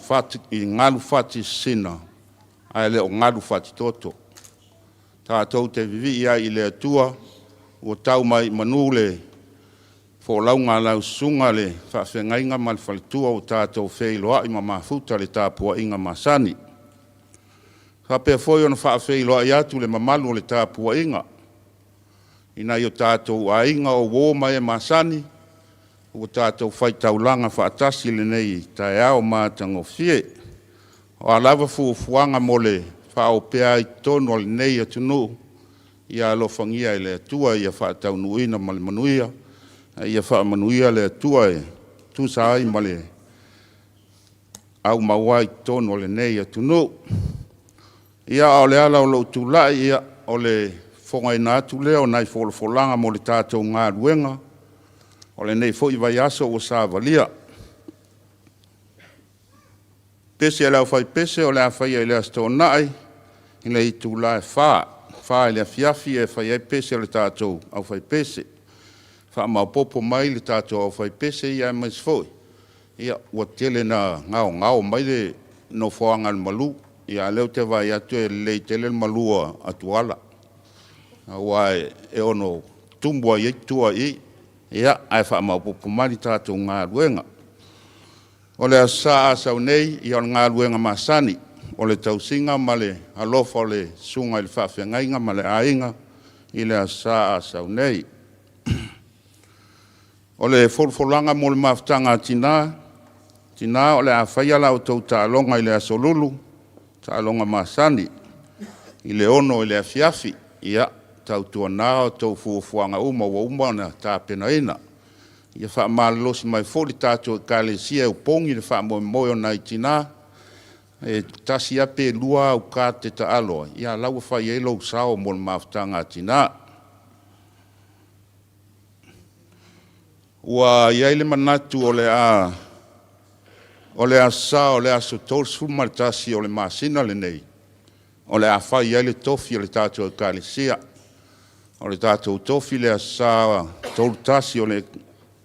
ngalu whati sina. Ai le o ngalu whati toto. Tātou te vivi ia I le atua. Ua tau mai manu le fo lau ngā lau sunga le whawhengainga ma le whalitua o tātou whei loa I ma mafuta le tāpua inga masani. Whapea foi ona whawhei loa I atu le mamalu le tāpua inga. Ina I o tātou a inga o wō mai e masani. O tātou whaitaulanga whaatasi le nei tae ao mātango fie. O alawa fuafuanga mo le whaopea I tonu o le nei atunu. Ia alofangia I le atua ia whaataunuina ma le manuia. Ia whaamanuia le atua e tusa ai ma le au mawai tonu o le nei atunu. Ia o le ala o lo tūlai ia o le whongai nātu leo nai wholanga mo le tātou ngā ruenga. O le nei fo I vai aso o sāvalia. Pese e lau whai pese o le a whai e le asto nai. I le I tūlai whaa. Whaa e le fiafi e whai e pese o le tātou au whai pese. Wha maupopo mai le tātou au whai pese ia mai sfoi. Ia ua tele na ngao mai le no whaanga le malu. Ia leo te vai atu e le tele le malua atuala. Ua e ono tumbua I tua I. Ia ai wha maupopo mai le tātou ngā ruenga. O le asa asau nei I o ngā ruenga masani. O le tausinga ma le alofa o le sunga I le whawhengainga ma le ainga. I le asa asau nei. O le folfolanga mo le maftanga tina. Tina o le a whaiala o tau tālonga I le asolulu. Tālonga masani. I le ono I le afiafi. Ia tau tuana o tau fuafuanga uma na tāpena ina. Ia wha malosi mai foli tātou ka le sia upongi le wha moe o nai tina. E tasi ape lua au ka te ta aloa. Ia lau whai e lau sao mo le maftanga tina. Ua iai le manatu o le a sa o le a so tol sumartasi o le masina le nei. O le a whai iai le tofi o le tātou ka le sia. O le tātou tofi le a sa tol tasi o le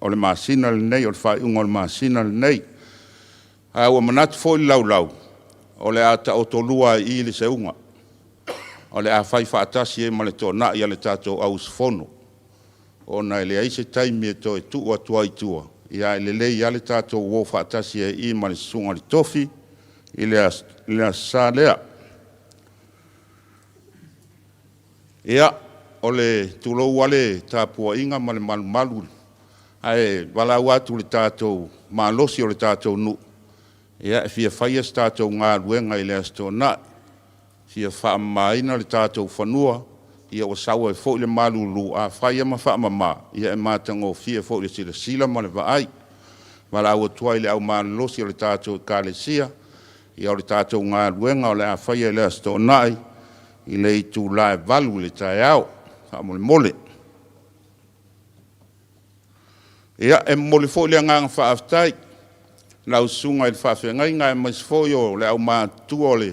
o le masina le nei, o le whaiunga o le masina le nei. Ua manatu fo i lau, o le ata o tolua i le seunga. O le a whai whaatasi e ma le tōna i ale tātou au sifono. O na ele aise taimi e to e tua tua i tua. Ia ele lei i ale tātou o whaatasi e i ma le sunga li tofi, i le a sā lea. Ia, o le tulou wale tāpua inga ma le malu malu. Ai, wala watu le tātou malosi o le tātou nu. Ia, e fia whaia tātou ngā ruenga i le asto na. Fia wha maina le tātou whanua. Ia o sawa e fo le malulu a whaia ma wha mama. Ia e mātango fia fo le sila ma le vaai. Wala ua tuai le au malosi o le tātou e kālesia. Ia o le tātou ngā ruenga o le a whaia le asto nai. I le i tū la e valu le tae au. Wha mole mole. Ia e mole fo le nganga wha aftai. Nau sunga i le whawhengai ngai mais fo yo le au mātua o le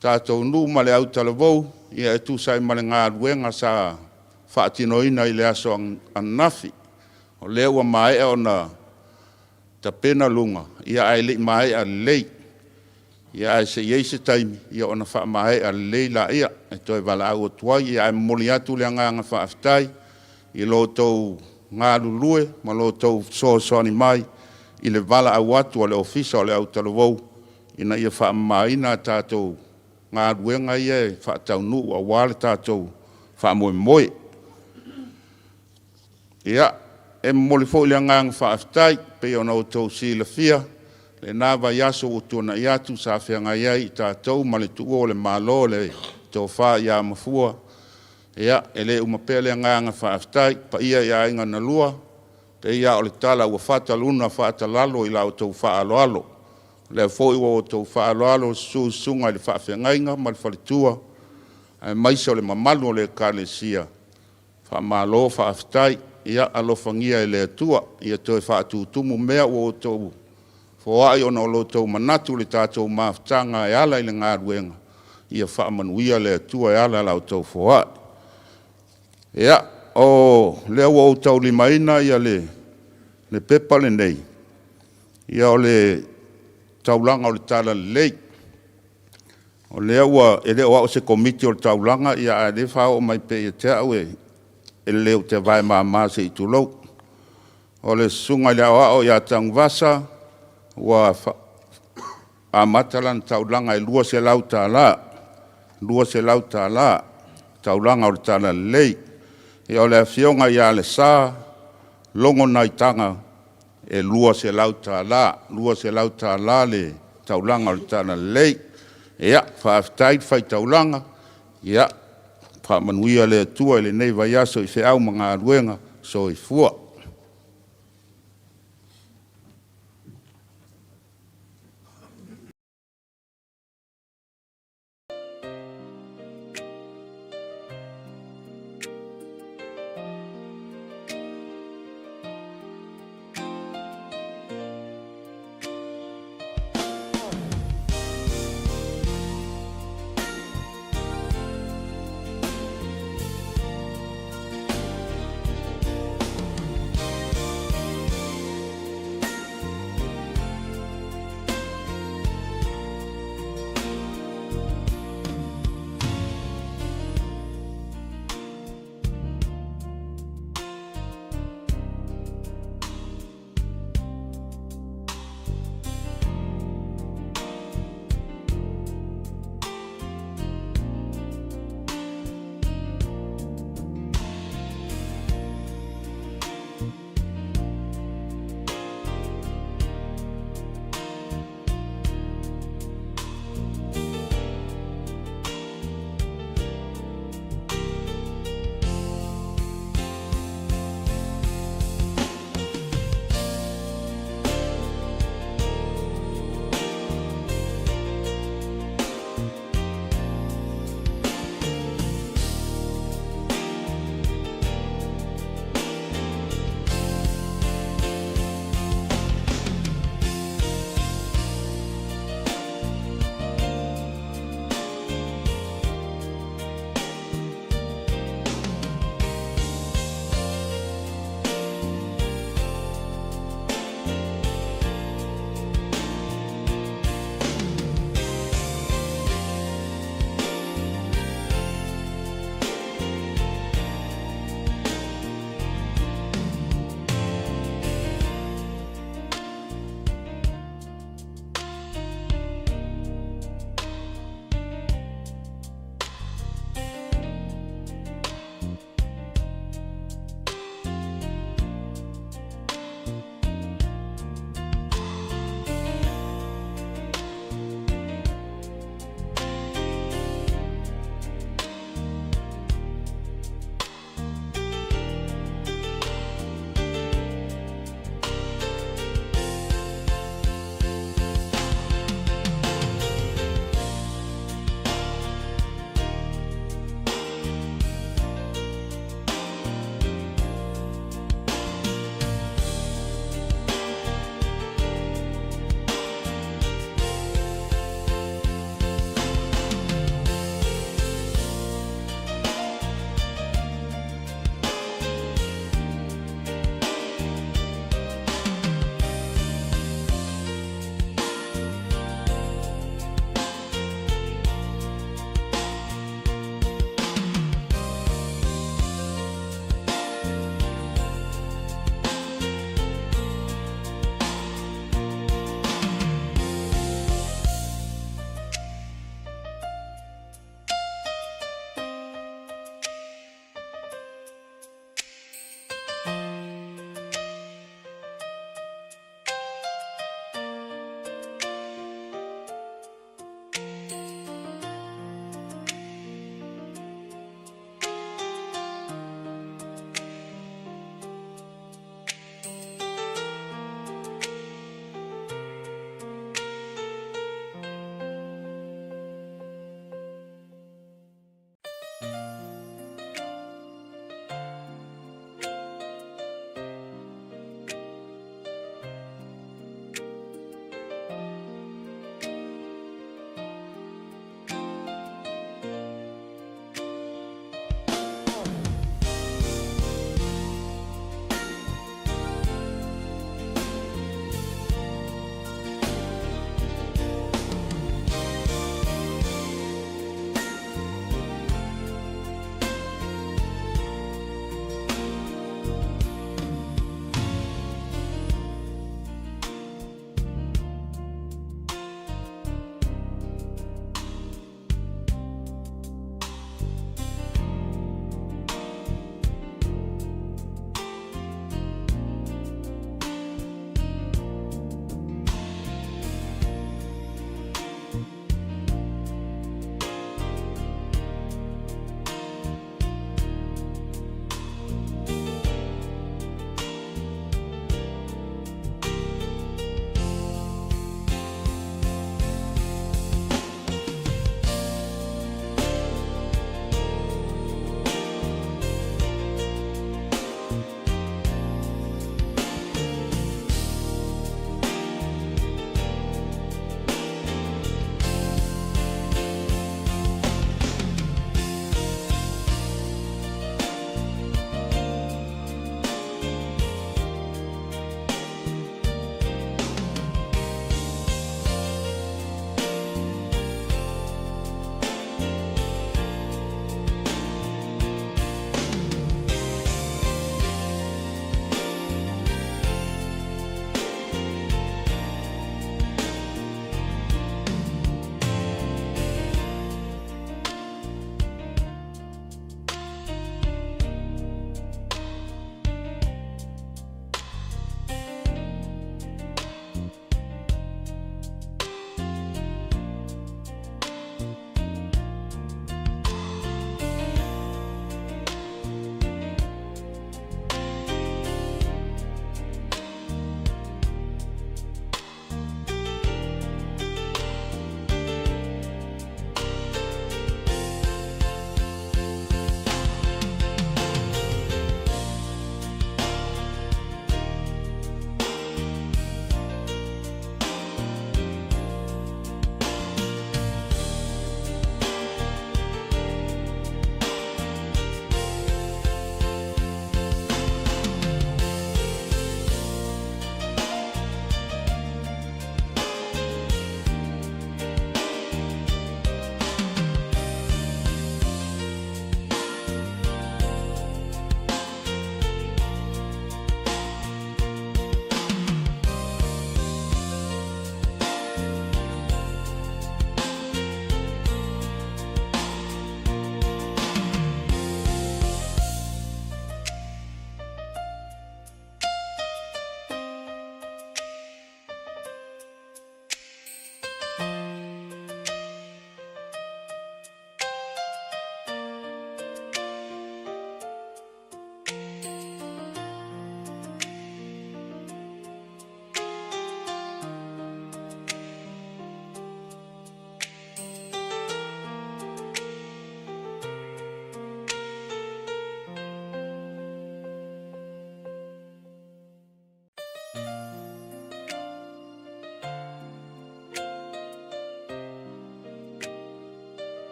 tātou nu ma le au talavou. Ia e tū sai ma le ngā ruenga sa whaatinoina i le aso anafi. O le ua mai o na tapena lunga. Ia ai le mai a lei. Ia ai se iei se taimi. Ia ona wha mai a lei la ia. E toi wala au o tuai. Ia ai moli atu le nganga wha aftai. I lo tau ngā lulue. Ma lo tau soani mai. I le wala au atu o le ofisa o le au talavou. Ina ia wha maina tātou ngā ruenga ia e wha tau nu a wale tātou wha moe moe. Ia, e moli fo le ngang wha aftai, pe o nau tau si la fia, le nāwa yaso o tūna iatu sa whianga iai tātou, ma le tuo o le malo le tau wha ia mafua. Ia, e le umapea le ngang wha aftai, pa ia ia inga na lua, pe ia o le tala ua whata luna whata lalo i lau tau wha alo alo. Le foi o tau whaaloalo sunga i le whaawhengainga ma le whalitua. Ai maisa o le mamalu o le kālesia. Whaamalo whaaftai ia alofangia i le atua. Ia toi whaatutumu mea o tau. Whaai ona o lo tau manatu le tātou maaftanga e ala i le ngā ruenga. Ia whaamanuia le atua e ala lau tau whaai. Ia o le au o tau limaina ia le pepa le nei. Ia o le taulanga o le tala lei. O lea ua, e lea o se komiti o le taulanga, ia a le whao mai pe e te au e leo te vai maa se i tulou. O le sunga lea o ia tangvasa, ua a matalan taulanga e lua se lau ta la, taulanga o le tala lei. E o le fionga ia le sa, longo nai tanga, e lua se lau ta la le taulanga o le tana lei. Ia, whaaftai whai taulanga, ia, whaamanuia le atua i le nei vai aso i wheau mga ruenga, so i fua.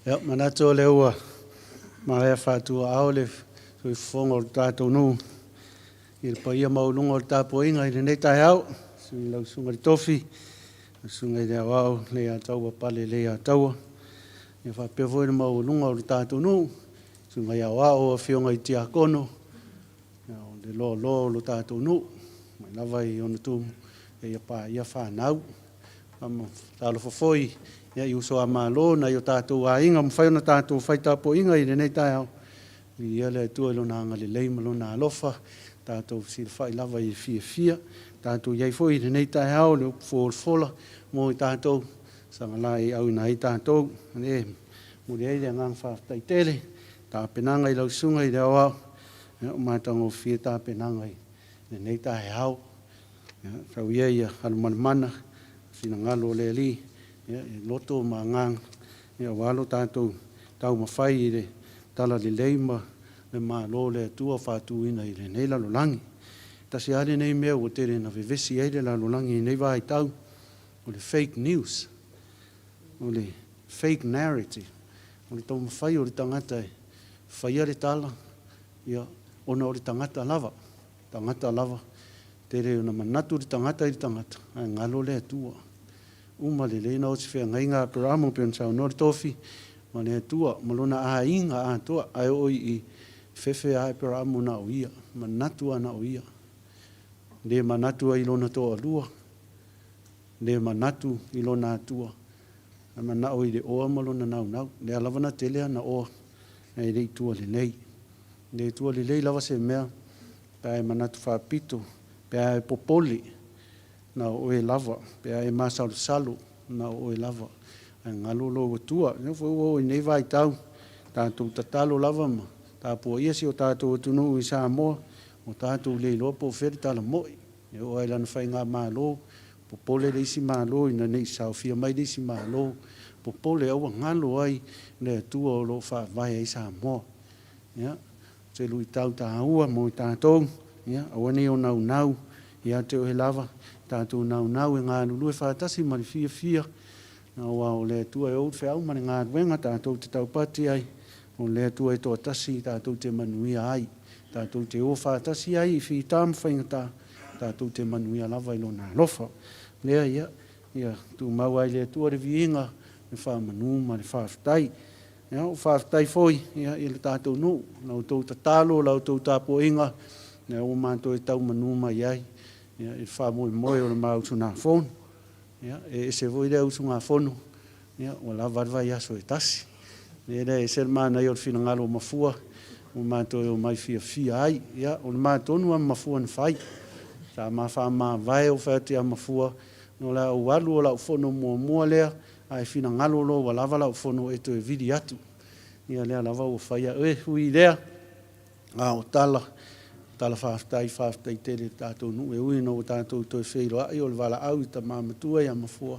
Ia, manato le ua, maea whātua ao le sui whonga o le tātou nuu. I le paia maulunga o le tāpua inga i le nei tai au, sui lau sunga li tofi, sunga i le au le a taua pale le a taua. Ia whapea voi le maulunga o le tātou nuu, sunga i au a whionga i tia kono, o le lo lo lo tātou nuu, mai lava i ona tūmu, e ia pā ia whānau, ama tālo whafoi, ia i uso a mālo na i o tātou a inga, mwhai ona tātou whai tāpua inga i le nei tai au. Ia le tua ilo na anga le leima lo na alofa, tātou sila whai lava i fia, tātou iai fo i le nei tai au, le upo fola, mo i tātou, sanga la i au ina i tātou, mo le eile ngang whaftai tele, tā penanga i lausunga i le au au, o mātango fia tā penanga i le nei tai au, tau ia halumanamana, fina ngalo le li, loto ma ngang, walo tātou tau mawhai i le tala le leima, le maa lo le tua whātu ina i le nei lalolangi. Tasi ale nei mea o tere na vevesi eile lalolangi i nei vai tau, o le fake news, o le fake narrative, o le tau mawhai o le tangata e, whaia le tala, ia ona o le tangata lava, tere ona manatu le tangata i le tangata, ai ngalo le tua. Uma le leina o te whea ngai ngā paramo pe on sao nori tofi, ma le tua, malona a inga a toa, ai oi i fefe ai paramo na o ia, manatu ana o ia. Le manatu a ilona toa lua, le manatu ilona atua, a mana o i le oa malona nau, le alavana telea na oa, e le tua le nei. Le tua le lei lava se mea, pe ai manatu whapito, pe ai popoli, na oe lava, pe ai masalu salu, na oe lava. Ai ngalo lo tua, ne fo o nei vai tau, tātou tatalo lava ma, tāpua ia si o tātou tunu i sa moa, o tātou le lopo feri tala moi, e o ai lana whai ngā mālo, popole le isi mālo, ina nei sao fia mai le isi mālo, popole aua ngalo ai, le tua o lo wha vai ai sa moa. Ia, te lui tau tā ua mo i tātou, ia, awane o nau, ia te o he lava, tātou nau e ngā lulu e whātasi mari fia, na o le tua e out whau mani ngā ruenga tātou te taupati ai, o le tua e toa tasi tātou te manuia ai, tātou te o whātasi ai i whi tāma whaingata, tātou te manuia lava i lona lofa. Lea ia, tu mau ai le tua re viinga, me wha manu ma le whaafitai. Ia, o whaafitai foi, ia, i le tātou nu, lau tau tatalo, lau tau tāpo inga, ia, o mātou e tau manu mai ai, ia, i wha moe o le mautu nā whonu. Ia, e se voi lea usu ngā whonu, ia, o la varva ia so e tasi. Ia, e ser mana i o whina ngalo mafua, o mātou e o mai fia ai, ia, o le mātou nua mafua ni whai. Sa mawha mā vai o whati a mafua, no la o walu o la o whono mua lea, ai whina ngalo lo wa lava la o whono e to e vidi atu. Ia lea lava o whaia, hui lea, o tala whaftai tere tātou nu, e ui no tātou toi whiro ai o le wala au i ta māmatua i a mafua.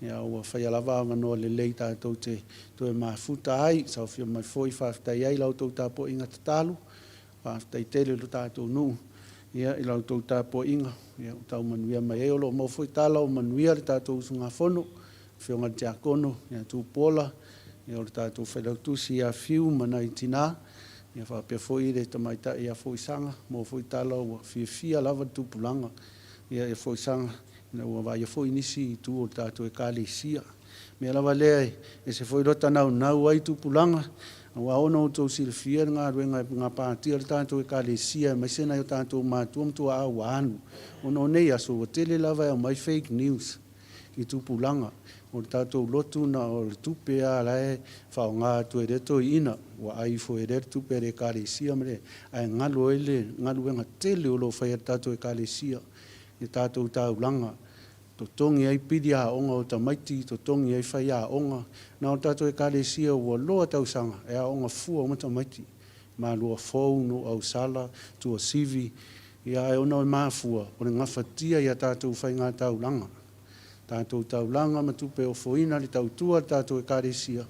Ia o whaia lava no le lei tātou te toi mafuta ai, sau whia mai foi whaftai ai lau tau tāpo inga tatalu, whaftai tere lo tātou nu, ia i lau tau tāpo inga, ia o tau manuia mai e olo, mau foi tāla o manuia le tātou usunga whono, whionga te akono, ia tūpola, ia o le tātou whailautusi ia whiu mana i tina, ia whapea foi re tamaita ia foi sanga, mo foi tala ua fia lava tupulanga, ia foi sanga, ua vai ia foi nisi i tu o tātou e kālesia. Mea lava lea e se foi rota nau ai tupulanga, ua ono o tau silfia ngā ruenga ngā pātia le tātou e kālesia, mai sena i o tātou mātua mtua au anu. Ono nei aso o tele lava e mai fake news i tupulanga. O tātou lotu na o le tupe a lae whao ngā tu e reto i ina, wa ai fo e reto tupe re kālesia mre, ai ngalu enga tele o lo whai e tātou e kālesia, e tātou tāulanga, to tongi ai pidi a onga o tamaiti, to tongi ai whai a onga, na o tātou e kālesia ua loa tausanga, e a onga fua o tamaiti, ma lua fau no au sala, tu o sivi, ia e ona o mafua, o le ngawhatia i a tātou whai ngā tāulanga. Tātou taulanga ma tupe o foina li tautua tātou e kāresia.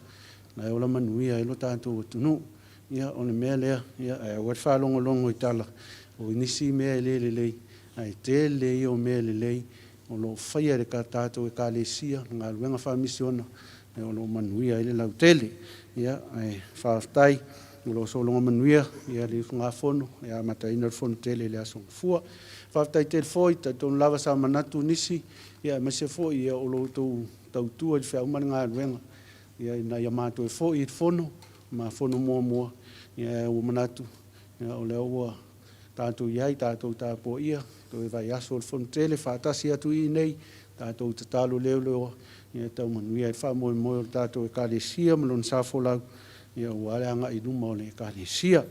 Na e ola manuia e lo tātou o tunu. Ia o le mea lea, ia e wad whalongolongo i tala. O inisi mea e lelei, ai te lei o mea lelei, o lo whaia re ka tātou e kāresia, ngā ruenga whamisiona, e o lo manuia i le lau tele ia ai whaatai o lo solonga manuia ia le whunga whono ia mataina whono tele le asong fua whaatai tele foi ta tonu lava sa manatu nisi ia mese foi ia o lo tautua i whiau mani ngā ruenga ia na ia mātou e foi i whono ma whono mua ia o manatu ia o le ua tātou iai tātou tāpua ia to e vai aso le whono tele whaatasi atu i nei tātou te talo leo ia tau manuia i whamoe o tātou e kālesia malon sāwholau ia wale anga i luma o le kālesia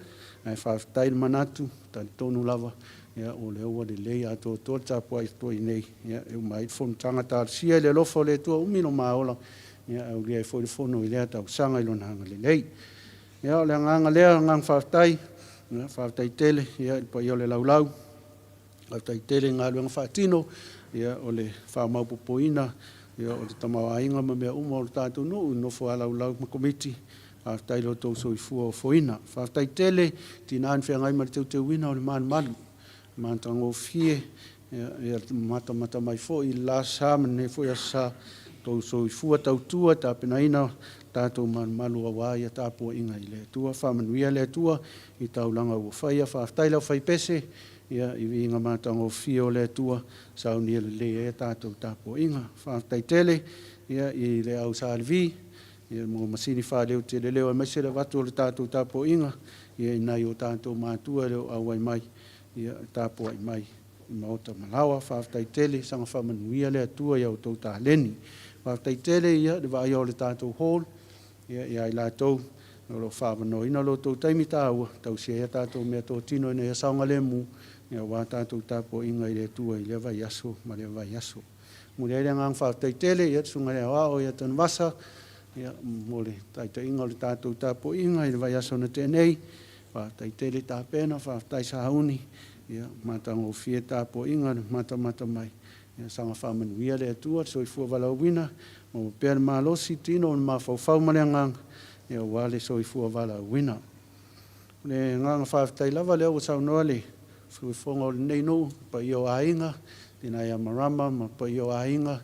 ai whaatai le manatu tāli tonu lava ia o le ua le lei ato tō tāpua i toi nei ia e umai whono tanga tālesia le lofo le tua umino maola ia au lia i fwoi le whono i lea tau sanga i lona hanga le lei ia o le nganga lea ngang whaatai whaatai tele ia i pa i o le laulau whaatai tele ngā luenga whaatino ia o le whaamaupopoina ia o le tamawainga ma mea uma o le tātou no fua laulau ma komiti whaatai lo tau soifua o foina whaatai tele tina an whengai ma le teu wina o le manu mātango fie ia mata mai fo i la sa mene fo ia sa tau soifua tau tua ta penaina tātou malu awa ia tāpua inga i le tua whamanuia le tua i tau langa ua whaia whaatai lau whai pese ia i inga mātango fie o le tua sau ni le e tātou tāpua inga whaatai tele ia i le au salvi ia mo masini whaleo te le leo e maise le watu o le tātou tāpua inga ia i nai o tātou mātua leo au ai mai ia tāpua i mai i maota malawa whaatai tele sanga whamanuia le tua ia o tau tā leni whaatai tele ia le vai o le tātou hall ia i lātou no lo whaamano ina lo tau taimi tāua tau sia ia tātou mea tō tino ina ia saunga le mu ia wā tātou tāpua inga i le tua i le vai aso ma le vai aso mo le ngang whaatai tele ia tsunga le wao ia tanu wasa ia mo le taita inga o le tātou tāpua inga i le vai aso na tenei whaatai tele tāpena whaatai sahauni ia mātango fie tāpua inga mata mai ia sanga whamanuia le tua soifua walauina mo pēr malosi tino o mawhau male ngang ia wale soifua walauina le ngang whaatai lava leo sau noa le fuifonga o le nei no pa i o ainga tina ia marama ma pa i o ainga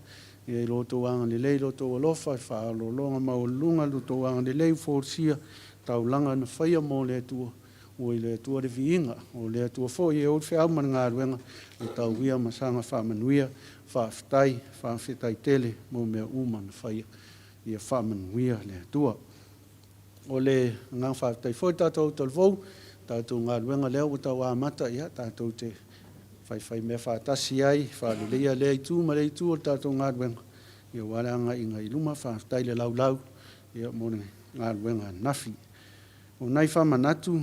ia i loto wanga le lei loto alofa whaalolonga maulunga loto wanga le lei forsia taulanga na whaia mo le tua o le tua de viinga o le tua fo i o fe au man ngā ruenga o tau wia masanga whamanuia whaafitai tele mo mea uma na whaia ia whamanuia le tua o le ngang whaafitai fo tātou talvou tātou ngā ruenga leo o tau amata ia tātou te whai mea whaatasi ai whaalelea le itu ma le itu o tātou ngā ruenga ia waranga i ngai luma whaafitai le laulau ia mo ngā ruenga nafi o nai whamanatu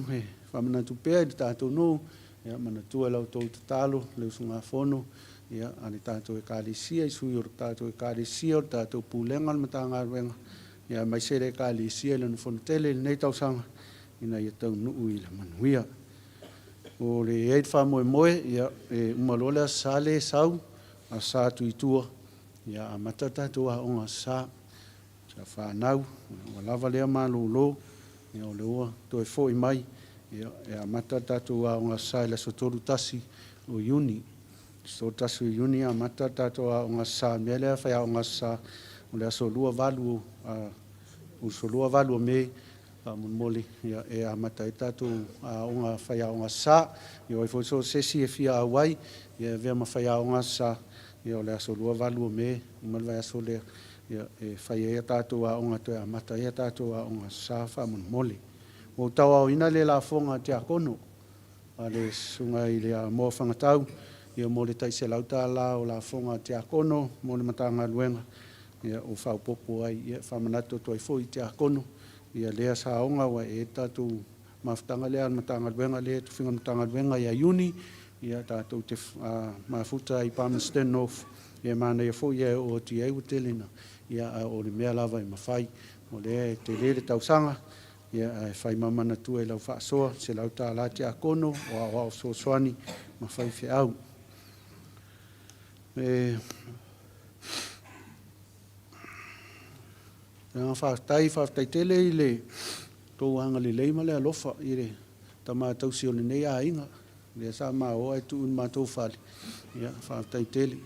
whamanatu pēr i tātou no ia manatua lau tau te talo leu sunga whono ia ane tātou e kālesia i sui o tātou e kālesia o tātou pūlenga le mata ngā ruenga ia mai sere e kālesia le na whono tele nei tau sanga ina ia tau nuu i le manuia o le eit whamoe ia e umalole a sale sau a sa tuitua ia a mata tātou a onga sa sa whanau o lava lea malolo ia o le ua to e fo i mai ia e mata tātou a onga sa i la sotoru tasi o iuni so tasi o iuni a mata tātou a onga sa mea lea whai a onga sa o le aso lua valu o so lua valu o me a moli ia e a mata e tātou a onga whai a onga sa ia o i fo so sesi e fia a wai ia vea ma whai a onga sa ia o le aso lua valu o me umal vai aso lea ia e whai e tātou a onga to e a mata e tātou a onga sa wha moli o tau au ina le la fonga te akono a le sunga i le mo whangatau ia mo le taise lauta la o la fonga te akono mo le matanga luenga ia o whau popo ai ia whamanato toi fo i te akono ia lea sa onga wa e tatu maftanga lea matanga luenga le tu whinga matanga luenga ia iuni ia tatu te mafuta i Palmer Stenoff ia mana ia fo ia o ti e utelina ia o le mea lava i mawhai mo le te lele tausanga ia e whai mamana tua i lau whaasoa, se lau tā la te akono, o a wao so soani, ma whai whi au. Nga whaatai tele i le tō hanga le leima le alofa i re ta mātau si o le nei a inga, le sa mā o ai tu un mātou whale, ia whaatai tele,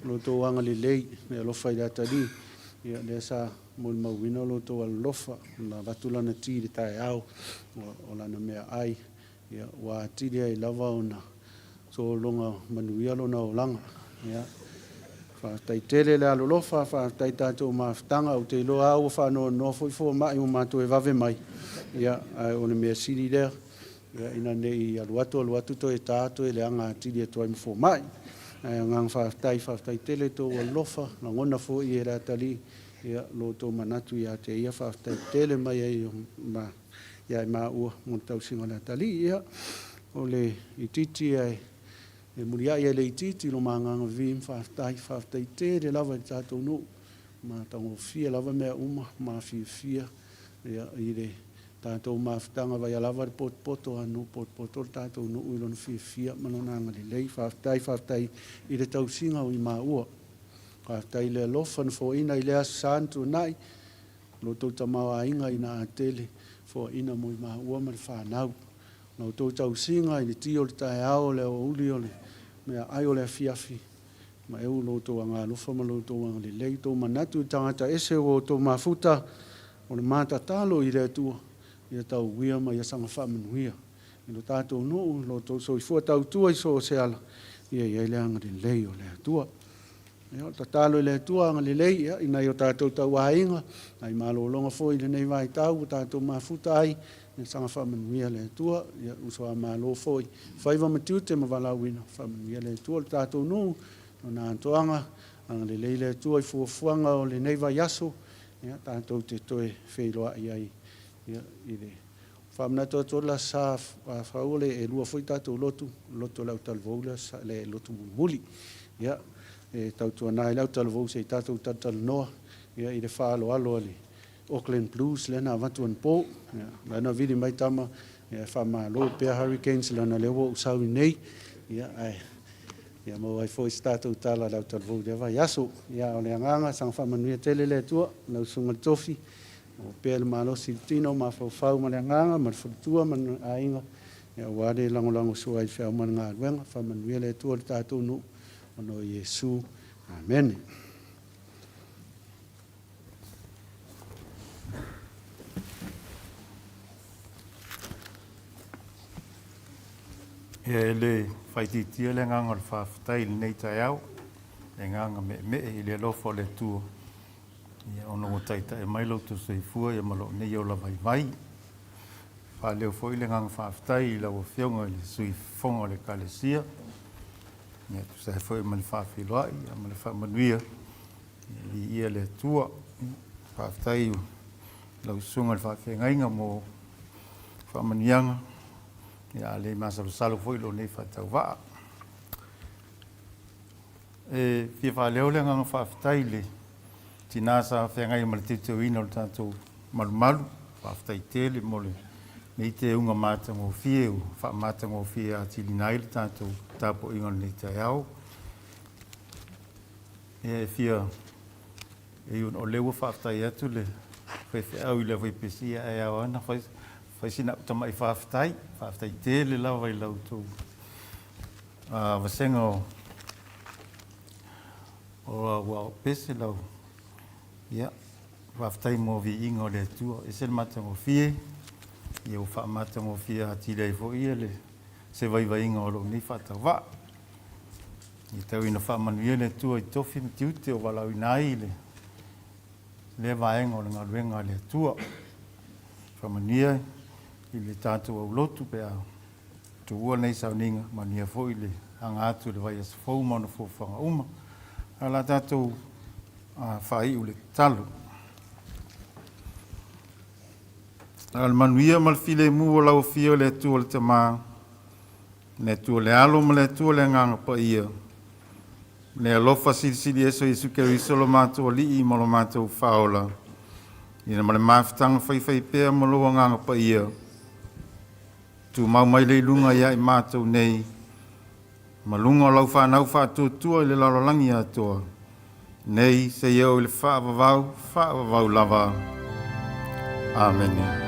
lo tō hanga le lei, le alofa i le atari, ia le sa mo le mauina lo to al lofa na batula na ti le tai au o lana mea ai ia wa ti ai lava ona so longa manuia lo na olanga ia fa tai tele le alo lofa fa tai tato maftanga o te lo au fa no foi mai o mato e vave mai ia o le mea siri le ia ina nei alu atu to e tato e le anga ti le to fo mai ngang fa tai tele to o lofa na ngona fo i era tali ia lo to manatu ia te ia fa tai tele mai ai ma ia ma o mo tau singa na tali ia o le ititi ai e muria ia le ititi lo manga vim fa tai tele lava tato no ma tango fia lava me uma ma fia ia ile tātou maftanga vai alava poto anu poto tātou no uilon fia manona ngali lei whaftai i le tausinga o i maua. Whaftai le lofan fo ina i lea santu nai lo tau tamawa inga ina atele fo ina mo i maua ma le whanau. Lo tau tausinga i le tio le tae ao le o uli o le mea ai o le fiafi. Ma eu lo tau anga lofa ma lo tau anga le lei tau manatu tangata ese o tau mafuta o le mata talo i le tua. Ia tau wia ma ia sanga whamanuia. I lo tātou no, lo tau so i fua tau tua i so se ala. Ia le anga le lei o le atua. Ia ta talo i le atua anga le lei, ia ina i o tātou tau wainga. Ai malo longa fo i le nei vai tau, tātou mafuta ai. Ia sanga whamanuia le atua. Ia uso a malo fo i. Whaiva matiu te mawalawina. Whamanuia le atua, le tātou no. O nā antoanga, anga le lei le atua i fuafuanga o le nei vai aso. Ia tātou te toe wheiloa i ai. Ia ile famna to la sa faule e lua foi tato lotu lau talvoula sa le lotu muli ia e tau to na lau talvou se tato tatal no ia ile fa alo ali Auckland Blues le na vatu en po ia na vidi mai tama ia fa ma lo pe Hurricanes le na lewo usau nei ia ai ia mo ai foi tato tala lau talvou de va yaso ia o le nganga sang fa manuia tele le tua lau sunga tofi o pele malo siltino ma fau ma le nganga ma futua ma ainga ya wade lango so ai fa ma nga wenga fa man wele to ta to no no Yesu amen ele fai ti le nganga fa tai nei tai au le nganga me ile lo fo le tu ia ono o taita e mai lo tu sei fua ia malo nei o la vai fa leo foi le ngang whaftai la o whionga le sui fonga le kalesia ia tu sei foi mal whawhiloa ia mal whamanuia ia le tua whaftai la usunga le whawhengainga mo whamanianga ia le masalo foi lo nei whatau waa e fia whaleo le ngang whaftai le tina sa whengai ma le tito ina o tātou malumalu, whaftai tele mo le nei te unga mātanga o fie o wha mātanga o fie a tili nai le tātou tāpo inga nei te au. E fia e un o lewa whaftai atu le whewhi au i le whaipesi e au ana whai sina utamai whaftai tele lawa i lau tō. Wasenga o pese lau. Ia, whaftai mo vi inga o le tua. E se matanga o fie. Ia o wha matanga o fie a tirei fo ia le. Se vai inga o lo ni whatau wa. I tau ina wha manuia le tua i tofi mtiute o walau inai le. Le vaenga o le ngaruenga le tua. Wha manuia i le tātou au lotu pe a. Tu ua nei sauninga mania fo i le. Hanga atu le vai as fau mana fo whanga uma. Ala tātou whai ule talo. Al manuia mal file mu o lau fio le tua le tama. Le tua le alo ma le tua le nganga pa ia. Le alofa sili eso isu ke iso lo mātua li i ma lo mātua whaola. Ina ma le mawhitanga whai pēr ma lo nganga pa ia. Tu mau mai le lunga ia i mātua nei. Ma lunga lau whanau whātua tua i le lalolangi atua. Nei se iau i le whaavavau lava. Amen.